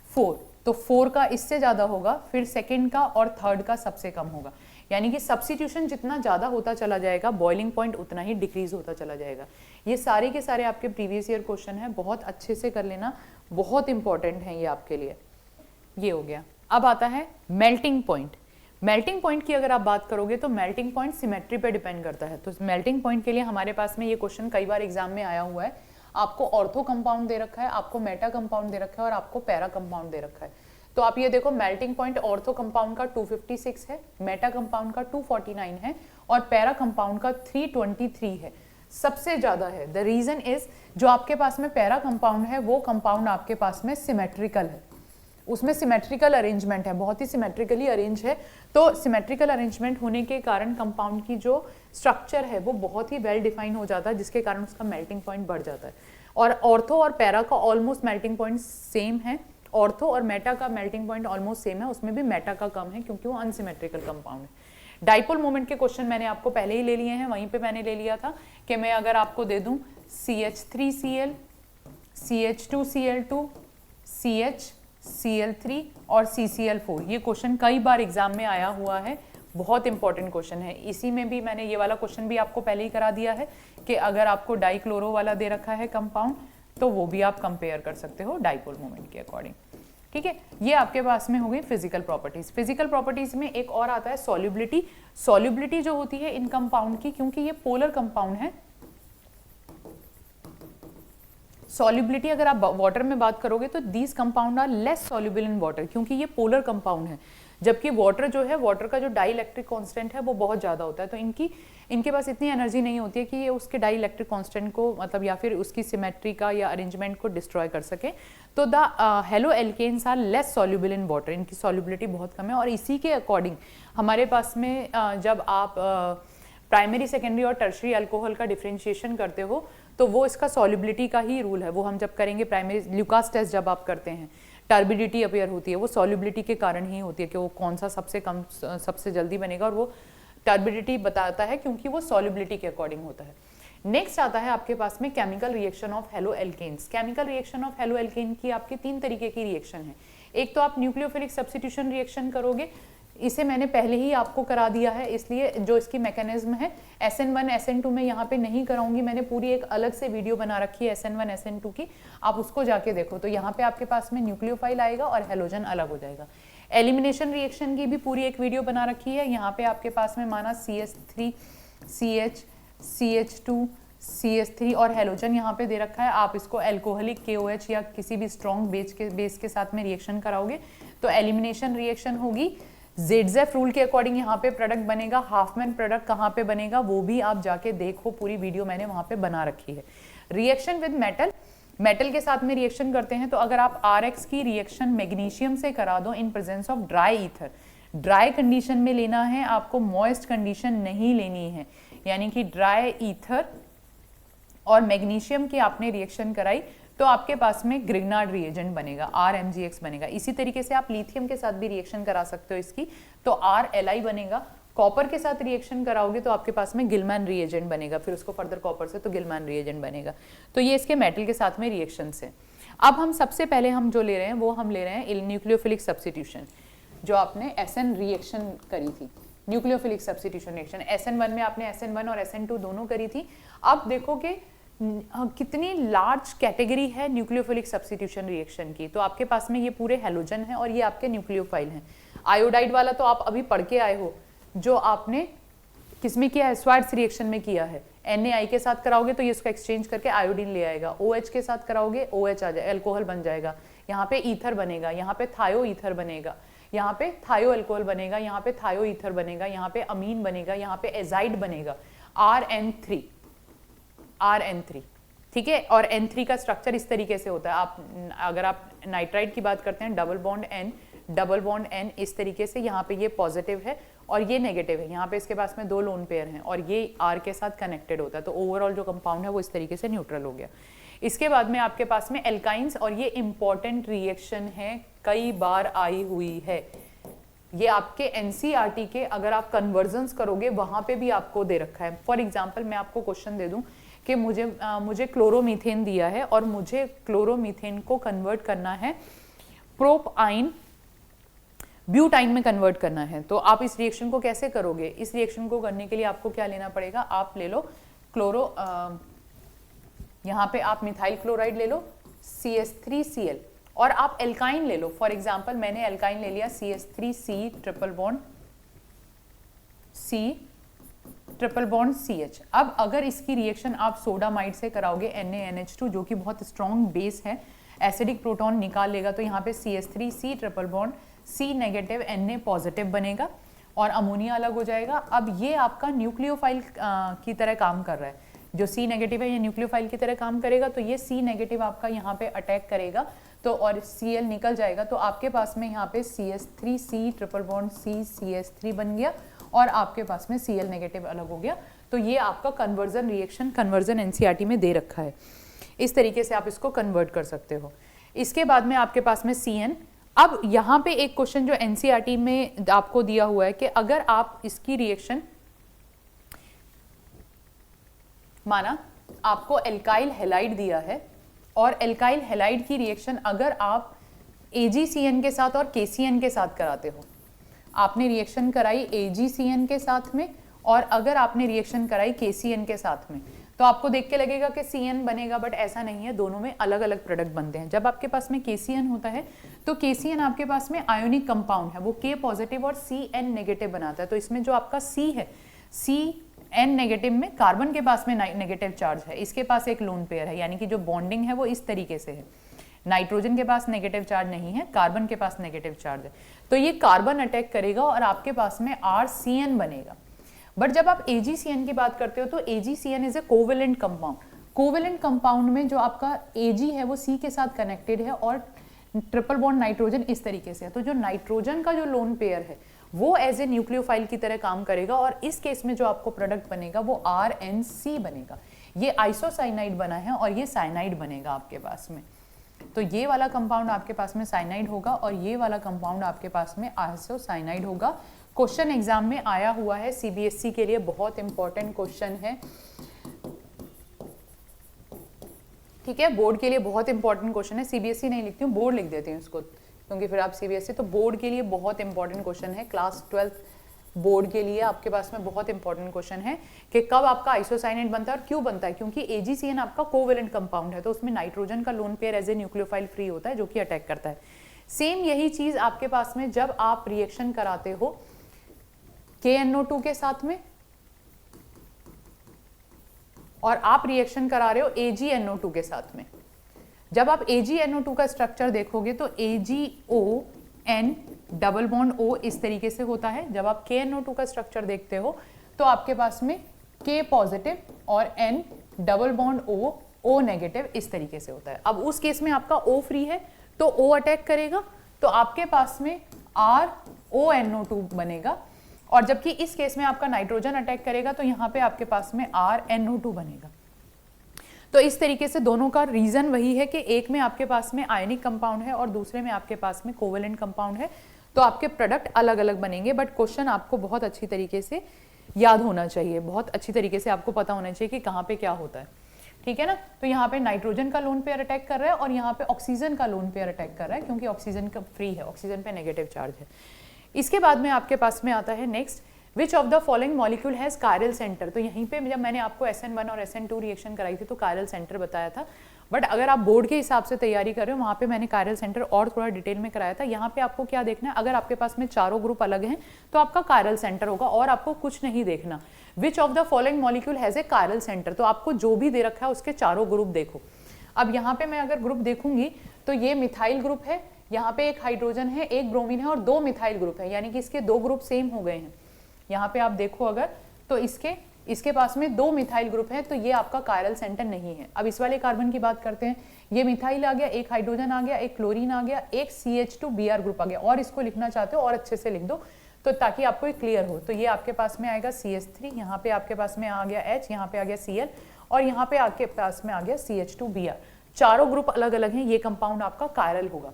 4, तो 4 का इससे ज्यादा होगा, फिर सेकंड का और थर्ड का सबसे कम होगा। यानी कि सब्स्टिट्यूशन जितना ज्यादा होता चला जाएगा बॉइलिंग पॉइंट उतना ही डिक्रीज होता चला जाएगा। ये सारे के सारे आपके प्रीवियस ईयर क्वेश्चन है, बहुत अच्छे से कर लेना, बहुत इंपॉर्टेंट है ये आपके लिए। ये हो गया। अब आता है मेल्टिंग पॉइंट। मेल्टिंग पॉइंट की अगर आप बात करोगे तो मेल्टिंग पॉइंट सिमेट्री पे डिपेंड करता है। तो मेल्टिंग पॉइंट के लिए हमारे पास में ये क्वेश्चन कई बार एग्जाम में आया हुआ है। आपको ऑर्थो कंपाउंड दे रखा है, आपको मेटा कंपाउंड दे रखा है और आपको पैरा कंपाउंड दे रखा है। तो आप ये देखो, मेल्टिंग पॉइंट ऑर्थो कंपाउंड का 256 है, मेटा कंपाउंड का 249 है और पैरा कंपाउंड का 323 है, सबसे ज्यादा है। द रीजन इज, जो आपके पास में पैरा कंपाउंड है वो कंपाउंड आपके पास में सिमेट्रिकल है, उसमें सिमेट्रिकल अरेंजमेंट है, बहुत ही सिमेट्रिकली अरेंज है। तो सिमेट्रिकल अरेंजमेंट होने के कारण कंपाउंड की जो स्ट्रक्चर है वो बहुत ही वेल डिफाइन हो जाता है, जिसके कारण उसका मेल्टिंग पॉइंट बढ़ जाता है। और ऑर्थो और पैरा का ऑलमोस्ट मेल्टिंग पॉइंट सेम है, ऑर्थो और मेटा का मेल्टिंग पॉइंट ऑलमोस्ट सेम है, उसमें भी मेटा का कम है क्योंकि वो अनसिमेट्रिकल कंपाउंड है। डाइपोल मोमेंट के क्वेश्चन मैंने आपको पहले ही ले लिए हैं, वहीं पे मैंने ले लिया था कि मैं अगर आपको दे दूं CH3Cl, CH2Cl2, CH, Cl3 और CCl4, ये क्वेश्चन कई बार एग्जाम में आया हुआ है, बहुत इंपॉर्टेंट क्वेश्चन है। इसी में भी मैंने ये वाला क्वेश्चन भी आपको पहले ही करा दिया है कि अगर आपको डाइक्लोरो वाला दे रखा है कंपाउंड तो वो भी आप कंपेयर कर सकते हो डाइपोल मोमेंट के अकॉर्डिंग, ठीक है। ये आपके पास में हो गई फिजिकल प्रॉपर्टीज। फिजिकल प्रॉपर्टीज में एक और आता है सॉल्युबिलिटी। सॉल्युबिलिटी जो होती है इन कंपाउंड की, क्योंकि ये पोलर कंपाउंड है, सॉल्युबिलिटी अगर आप वाटर में बात करोगे तो these compound are less soluble in water, क्योंकि ये पोलर कंपाउंड है, जबकि वाटर जो है, वाटर का जो डाइइलेक्ट्रिक कांस्टेंट है वो बहुत ज्यादा होता है। तो इनके पास इतनी एनर्जी नहीं होती है कि ये उसके डाइइलेक्ट्रिक कांस्टेंट को मतलब या फिर उसकी सिमेट्री का या अरेंजमेंट को डिस्ट्रॉय कर सके। तो the haloalkanes are less soluble in water, इनकी सॉल्युबिलिटी बहुत कम है। और इसी के अकॉर्डिंग हमारे पास में जब आप प्राइमरी, सेकेंडरी और टर्शरी अल्कोहल का डिफरेंशिएशन करते हो तो वो इसका सॉल्युबिलिटी का ही रूल है। वो हम जब करेंगे प्राइमरी ल्यूकास टेस्ट जब आप करते हैं, टर्बिडिटी अपीयर होती है, वो सॉल्युबिलिटी के कारण ही होती है कि वो कौन सा सबसे कम सबसे जल्दी बनेगा, और वो टर्बिडिटी बताता है क्योंकि वो सॉल्युबिलिटी के अकॉर्डिंग होता है। नेक्स्ट आता है आपके पास में chemical reaction of haloalkanes. Chemical reaction of haloalkane की आपकी 3 तरीके की रिएक्शन है। एक तो आप न्यूक्लियोफिलिक सब्स्टिट्यूशन रिएक्शन करोगे, इसे मैंने पहले ही आपको करा दिया है, इसलिए जो इसकी मैकेनिज्म है SN1 SN2 में यहाँ पे नहीं कराऊंगी, मैंने पूरी एक अलग से वीडियो बना रखी है SN1 SN2 की, आप उसको जाके देखो। तो यहाँ पे आपके पास में न्यूक्लियोफाइल आएगा और हेलोजन अलग हो जाएगा। एलिमिनेशन रिएक्शन की भी पूरी एक वीडियो बना रखी है, यहाँ पे आपके पास में माना CH3 CH CH2 CH3 और हेलोजन यहाँ पे दे रखा है। आप इसको एल्कोहलिक KOH या किसी भी स्ट्रॉन्ग बेस के साथ में रिएक्शन कराओगे तो एलिमिनेशन रिएक्शन होगी। ZZF रूल के अकॉर्डिंग यहाँ पे प्रोडक्ट बनेगा। हाफमैन प्रोडक्ट कहाँ पे बनेगा वो भी आप जाके देखो, पूरी वीडियो मैंने वहाँ पे बना रखी है। रिएक्शन विद मेटल, मेटल के साथ में रिएक्शन करते हैं तो अगर आप RX की रिएक्शन मैग्नीशियम से करा दो इन presence of dry ether, dry condition में लेना है आपको, मॉइस्ट कंडीशन नहीं लेनी है, यानी कि ड्राई ईथर और मैग्नीशियम की आपने रिएक्शन कराई तो आपके पास में ग्रिग्नार्ड रिएजेंट बनेगा, RMgX बनेगा। इसी तरीके से आप लिथियम के साथ भी रिएक्शन करा सकते हो इसकी, तो RLi बनेगा। कॉपर के साथ रिएक्शन कराओगे तो आपके पास में गिलमैन रिएजेंट बनेगा, फिर उसको फर्दर कॉपर से तो गिलमैन रिएजेंट बनेगा। तो ये इसके मेटल के साथ में रिएक्शंस हैं। अब हम सबसे पहले हम जो ले रहे हैं वो हम ले रहे हैं न्यूक्लियोफिलिक सब्स्टिट्यूशन, जो आपने SN रिएक्शन करी थी, न्यूक्लियोफिलिक सब्स्टिट्यूशन रिएक्शन। SN1 में आपने SN1 और SN2 दोनों करी थी। अब देखो कि कितनी लार्ज कैटेगरी है न्यूक्लियोफिलिक सब्स्टिट्यूशन रिएक्शन की। तो आपके पास में ये पूरे हेलोजन हैं और ये आपके न्यूक्लियोफाइल हैं। आयोडाइड वाला तो आप अभी पढ़ के आए हो, जो आपने किसमें किया है, स्वार्ट्ज रिएक्शन में किया है। NaI के साथ कराओगे तो ये इसको एक्सचेंज करके आयोडीन ले आएगा। OH के साथ कराओगे OH आ जाए, एल्कोहल बन जाएगा। यहाँ पे ईथर बनेगा, यहाँ पे थायो ईथर बनेगा, यहाँ पे थायो अल्कोहल बनेगा, यहाँ पे थायो ईथर बनेगा, यहाँ पे अमीन बनेगा, यहाँ पे एजाइड बनेगा, RN3, ठीक है। और N3 का स्ट्रक्चर इस तरीके से होता है। अगर आप नाइट्राइड की बात करते हैं, डबल बॉन्ड N इस तरीके से, यहाँ पे ये पॉजिटिव है और ये नेगेटिव है, यहाँ पे इसके पास में 2 लोन पेयर हैं और ये R के साथ कनेक्टेड होता है। तो ओवरऑल जो कंपाउंड है वो इस तरीके से न्यूट्रल हो गया। इसके बाद में आपके पास में एल्काइंस, और ये इंपॉर्टेंट रिएक्शन है, कई बार आई हुई है। ये आपके NCERT के अगर आप कन्वर्जन्स करोगे वहां पे भी आपको दे रखा है। फॉर एग्जाम्पल मैं आपको क्वेश्चन दे दूं कि मुझे क्लोरोमीथेन दिया है और मुझे क्लोरोमीथेन को कन्वर्ट करना है प्रोपाइन ब्यूटाइन में कन्वर्ट करना है, तो आप इस रिएक्शन को कैसे करोगे? इस रिएक्शन को करने के लिए आपको क्या लेना पड़ेगा? आप ले लो क्लोरो, यहाँ पे आप मिथाइल क्लोराइड ले लो, CH3Cl, और आप एल्काइन ले लो। फॉर एग्जाम्पल मैंने एल्काइन ले लिया CH3C ट्रिपल बॉन्ड CH। अब अगर इसकी रिएक्शन आप सोडामाइड से कराओगे NaNH2, जो कि बहुत स्ट्रॉन्ग बेस है, एसिडिक प्रोटॉन निकाल लेगा, तो यहाँ पे CH3C triple bond C negative Na positive बनेगा और अमोनिया अलग हो जाएगा। अब ये आपका न्यूक्लियोफाइल की तरह काम कर रहा है। जो C नेगेटिव है ये न्यूक्लियोफाइल की तरह काम करेगा, तो ये C नेगेटिव आपका यहाँ पे अटैक करेगा तो और Cl निकल जाएगा, तो आपके पास में यहाँ पे CH3C triple bond C CH3 बन गया और आपके पास में Cl नेगेटिव अलग हो गया। तो ये आपका कन्वर्जन रिएक्शन, कन्वर्जन NCERT में दे रखा है। इस तरीके से आप इसको कन्वर्ट कर सकते हो। इसके बाद में आपके पास में CN। अब यहाँ पे एक क्वेश्चन जो NCERT में आपको दिया हुआ है कि अगर आप इसकी रिएक्शन, माना आपको एल्काइल हैलाइड दिया है और एल्काइल हैलाइड की रिएक्शन अगर आप AgCN के साथ और KCN के साथ कराते हो, आपने रिएक्शन कराई AgCN के साथ में और अगर आपने रिएक्शन कराई KCN के साथ में, तो आपको देख के लगेगा कि CN बनेगा, बट ऐसा नहीं है, दोनों में अलग अलग प्रोडक्ट बनते हैं। जब आपके पास में KCN होता है तो KCN आपके पास में आयोनिक कंपाउंड है, वो K पॉजिटिव और CN नेगेटिव बनाता है। तो इसमें जो आपका C है, CN नेगेटिव में कार्बन के पास में नेगेटिव चार्ज है, इसके पास एक लोन पेयर है, यानी कि जो बॉन्डिंग है वो इस तरीके से है। नाइट्रोजन के पास नेगेटिव चार्ज नहीं है, कार्बन के पास नेगेटिव चार्ज है, तो ये कार्बन अटैक करेगा और आपके पास में RCN बनेगा। बट जब आप AgCN की बात करते हो तो AgCN is a covalent compound. Covalent compound में जो आपका Ag है वो C के साथ कनेक्टेड है और ट्रिपल बॉन्ड नाइट्रोजन इस तरीके से है। तो जो नाइट्रोजन का जो लोन पेयर है वो एज ए न्यूक्लियोफाइल की तरह काम करेगा और इस केस में जो आपको प्रोडक्ट बनेगा वो RNC बनेगा। ये आइसोसाइनाइड बना है और ये साइनाइड बनेगा आपके पास में। तो ये वाला कंपाउंड आपके पास में साइनाइड होगा और ये वाला कंपाउंड आपके पास में आइसोसाइनाइड होगा। क्वेश्चन एग्जाम में आया हुआ है, CBSE के लिए बहुत इंपॉर्टेंट क्वेश्चन है, ठीक है, बोर्ड के लिए बहुत इंपॉर्टेंट क्वेश्चन है। CBSE नहीं लिखती हूँ, बोर्ड लिख देती हूँ इसको, क्योंकि फिर आप CBSE, तो बोर्ड के लिए बहुत इंपॉर्टेंट क्वेश्चन है। क्लास 12 बोर्ड के लिए आपके पास में बहुत इंपॉर्टेंट क्वेश्चन है कि कब आपका आइसोसाइनाइड बनता है और क्यों बनता है, क्योंकि AgCN आपका कोवेलेंट कंपाउंड है, तो उसमें नाइट्रोजन का lone pair as a nucleophile free होता है जो कि अटैक करता है। सेम यही चीज आपके पास में जब आप रिएक्शन कराते हो KNO2 के साथ में और आप रिएक्शन करा रहे हो AgNO2 के साथ में, जब आप AgNO2 का स्ट्रक्चर देखोगे तो AgON डबल बॉन्ड O इस तरीके से होता है। जब आप KNO2 का स्ट्रक्चर देखते हो तो आपके पास में K पॉजिटिव और N double bond O negative इस तरीके से होता है। अब उस केस में आपका O फ्री है तो O अटैक करेगा, तो आपके पास में RONO2 बनेगा, और जबकि इस केस में आपका नाइट्रोजन अटैक करेगा तो यहाँ पे आपके पास में RNO2 बनेगा। तो इस तरीके से दोनों का रीजन वही है कि एक में आपके पास में आयनिक कंपाउंड है और दूसरे में आपके पास में कोवेलेंट कंपाउंड है, तो आपके प्रोडक्ट अलग अलग बनेंगे। बट क्वेश्चन आपको बहुत अच्छी तरीके से याद होना चाहिए, बहुत अच्छी तरीके से आपको पता होना चाहिए कि कहाँ पे क्या होता है, ठीक है ना। तो यहाँ पे नाइट्रोजन का लोन पेयर अटैक कर रहा है और यहाँ पे ऑक्सीजन का लोन पेयर अटैक कर रहा है, क्योंकि ऑक्सीजन का फ्री है, ऑक्सीजन पे नेगेटिव चार्ज है। इसके बाद में आपके पास में आता है next, which of the following molecule has chiral centre. तो यहीं पे जब मैंने आपको SN1 और SN2 रिएक्शन कराई थी तो कायरल सेंटर बताया था, बट अगर आप बोर्ड के हिसाब से तैयारी कर रहे हो वहाँ पे मैंने कायरल सेंटर और थोड़ा डिटेल में कराया था। यहाँ पे आपको क्या देखना है, अगर आपके पास में चारों ग्रुप अलग हैं तो आपका कायरल सेंटर होगा और आपको कुछ नहीं देखना। Which of the following molecule has a chiral centre, तो आपको जो भी दे रखा है उसके चारों ग्रुप देखो। अब यहाँ पे मैं अगर ग्रुप देखूंगी तो ये मिथाइल ग्रुप है, यहाँ पे एक हाइड्रोजन है, एक ब्रोमीन है और 2 मिथाइल ग्रुप है, यानी कि इसके 2 ग्रुप सेम हो गए हैं। यहाँ पे आप देखो अगर तो इसके पास में 2 मिथाइल ग्रुप है, तो ये आपका कायरल सेंटर नहीं है। अब इस वाले कार्बन की बात करते हैं, ये मिथाइल आ गया, एक हाइड्रोजन आ गया, एक क्लोरीन आ गया, एक CH2Br ग्रुप आ गया। और इसको लिखना चाहते हो और अच्छे से लिख दो तो ताकि आपको क्लियर हो। तो ये आपके पास में आएगा CH3, यहाँ पे आपके पास में आ गया H, यहाँ पे आ गया Cl और यहाँ पे आपके पास में आ गया CH2Br। चारों ग्रुप अलग अलग हैं, ये कंपाउंड आपका कायरल होगा,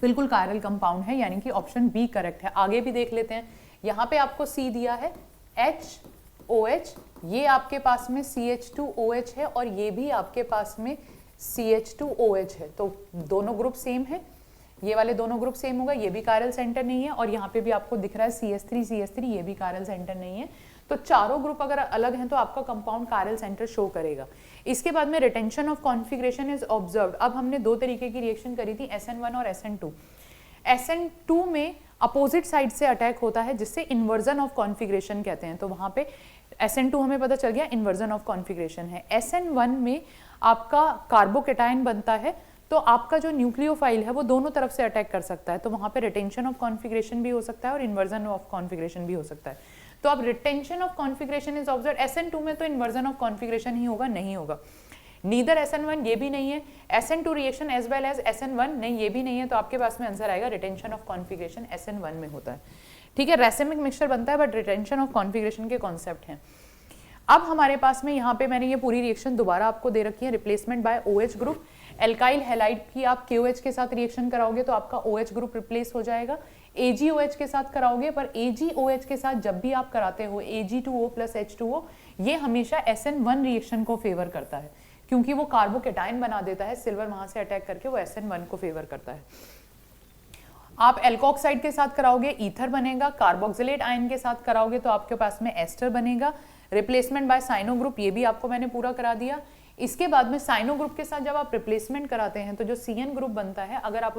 बिल्कुल कायरल कंपाउंड है, यानी कि ऑप्शन बी करेक्ट है। आगे भी देख लेते हैं, यहाँ पे आपको C दिया है HOH, ये आपके पास में CH2OH है और ये भी आपके पास में CH2OH है, तो दोनों ग्रुप सेम है, ये वाले दोनों ग्रुप सेम होगा, ये भी कायरल सेंटर नहीं है। और यहाँ पे भी आपको दिख रहा है CH3 ये भी कायरल सेंटर नहीं है। तो चारों ग्रुप अगर अलग हैं तो आपका कंपाउंड कायरल सेंटर शो करेगा। इसके बाद में retention of configuration is observed. अब हमने 2 तरीके की रिएक्शन करी थी, SN1 और SN2। SN2 में अपोजिट साइड से अटैक होता है जिससे इन्वर्जन ऑफ कॉन्फिगरेशन कहते हैं, तो वहां पे SN2 हमें पता चल गया इन्वर्जन ऑफ कॉन्फिगरेशन है। SN1 में आपका कार्बोकेटायन बनता है, तो आपका जो न्यूक्लियोफाइल है वो दोनों तरफ से अटैक कर सकता है, तो वहां पे रिटेंशन ऑफ कॉन्फिगरेशन भी हो सकता है और इन्वर्जन ऑफ कॉन्फिगरेशन भी हो सकता है। तो अब retention of configuration is observed, SN2 में तो इन्वर्जन ऑफ कॉन्फिगरेशन ही होगा, नहीं होगा। नीदर SN1 ये भी नहीं है, SN2 reaction as well as SN1 नहीं, ये भी नहीं है, तो आपके पास में आंसर आएगा रिटेंशन ऑफ कॉन्फिगरेशन SN1 में होता है। ठीक है, रेसिमिक मिक्सचर बनता है बट रिटेंशन ऑफ कॉन्फिगरेशन के कॉन्सेप्ट हैं। अब हमारे पास में यहाँ पे मैंने ये पूरी रिएक्शन दोबारा आपको दे रखी है, replacement bye OH group. Alkyl halide की आप KOH के साथ रिएक्शन कराओगे तो आपका OH ग्रुप रिप्लेस हो जाएगा। AgOH के साथ कराओगे, पर AgOH के साथ जब भी आप कराते हो Ag2O + H2O, ये हमेशा SN1 रिएक्शन को फेवर करता है, क्योंकि वो कार्बोकेटायन बना देता है, सिल्वर वहां से अटैक करके वो SN1 को फेवर करता है। आप एल्कोक्साइड के साथ कराओगे ईथर बनेगा, कार्बोक्सिलेट आयन के साथ कराओगे तो आपके पास में एस्टर बनेगा। रिप्लेसमेंट बाय साइनो ग्रुप, ये भी आपको मैंने पूरा करा दिया। इसके बाद में साइनो ग्रुप के साथ जब आप रिप्लेसमेंट कराते हैं तो जो CN ग्रुप बनता है, अगर आप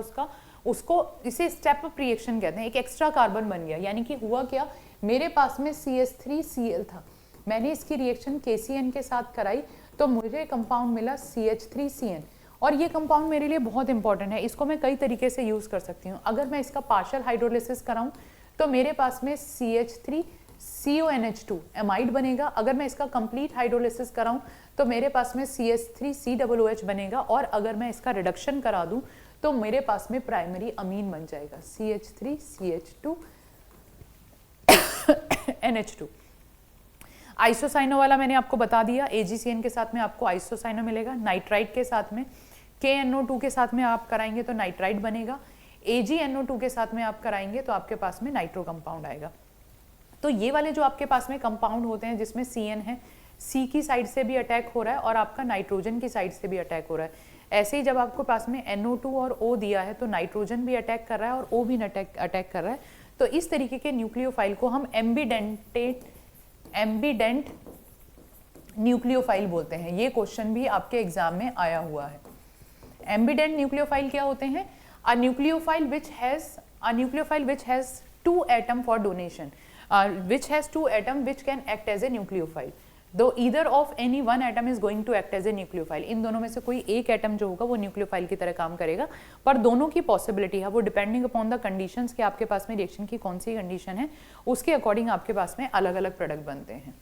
उसको इसे स्टेप अप रिएक्शन कहते हैं, एक एक्स्ट्रा कार्बन बन गया, यानी कि हुआ क्या, मेरे पास में CH3Cl था, मैंने इसकी रिएक्शन KCN के साथ कराई तो मुझे कंपाउंड मिला CH3CN, और ये कंपाउंड मेरे लिए बहुत इंपॉर्टेंट है, इसको मैं कई तरीके से यूज कर सकती हूँ। अगर मैं इसका पार्शियल हाइड्रोलिसिस कराऊं तो मेरे पास में CH3CONH2 एमाइड बनेगा। अगर मैं इसका कंप्लीट हाइड्रोलिसिस कराऊं तो मेरे पास में CH3COOH बनेगा, और अगर मैं इसका रिडक्शन करा दूं तो मेरे पास में प्राइमरी अमीन बन जाएगा CH3CH2NH2। आइसोसाइनो वाला मैंने आपको बता दिया, AgCN के साथ में आपको आइसोसाइनो मिलेगा। नाइट्राइट के साथ में KNO2 के साथ में आप कराएंगे तो नाइट्राइट बनेगा। AgNO2 के साथ में आप कराएंगे तो आपके पास में नाइट्रो कंपाउंड आएगा। तो ये वाले जो आपके पास में कंपाउंड होते हैं जिसमें CN है, C की साइड से भी अटैक हो रहा है और आपका नाइट्रोजन की साइड से भी अटैक हो रहा है। ऐसे ही जब आपको पास में NO2 और O दिया है तो नाइट्रोजन भी अटैक कर रहा है और O भी अटैक कर रहा है। तो इस तरीके के न्यूक्लियोफाइल को हम एम्बीडेंट न्यूक्लियोफाइल बोलते हैं। ये क्वेश्चन भी आपके एग्जाम में आया हुआ है। एम्बीडेंट न्यूक्लियोफाइल क्या होते हैं? A nucleophile which has 2 atom for donation, which has 2 atom which can act as a nucleophile. Though either of any one atom is going to act as a nucleophile. इन दोनों में से कोई एक एटम जो होगा वो न्यूक्लियोफाइल की तरह काम करेगा, पर दोनों की पॉसिबिलिटी है, वो डिपेंडिंग अपॉन द कंडीशंस कि आपके पास में रिएक्शन की कौन सी कंडीशन है, उसके अकॉर्डिंग आपके पास में अलग अलग प्रोडक्ट बनते हैं।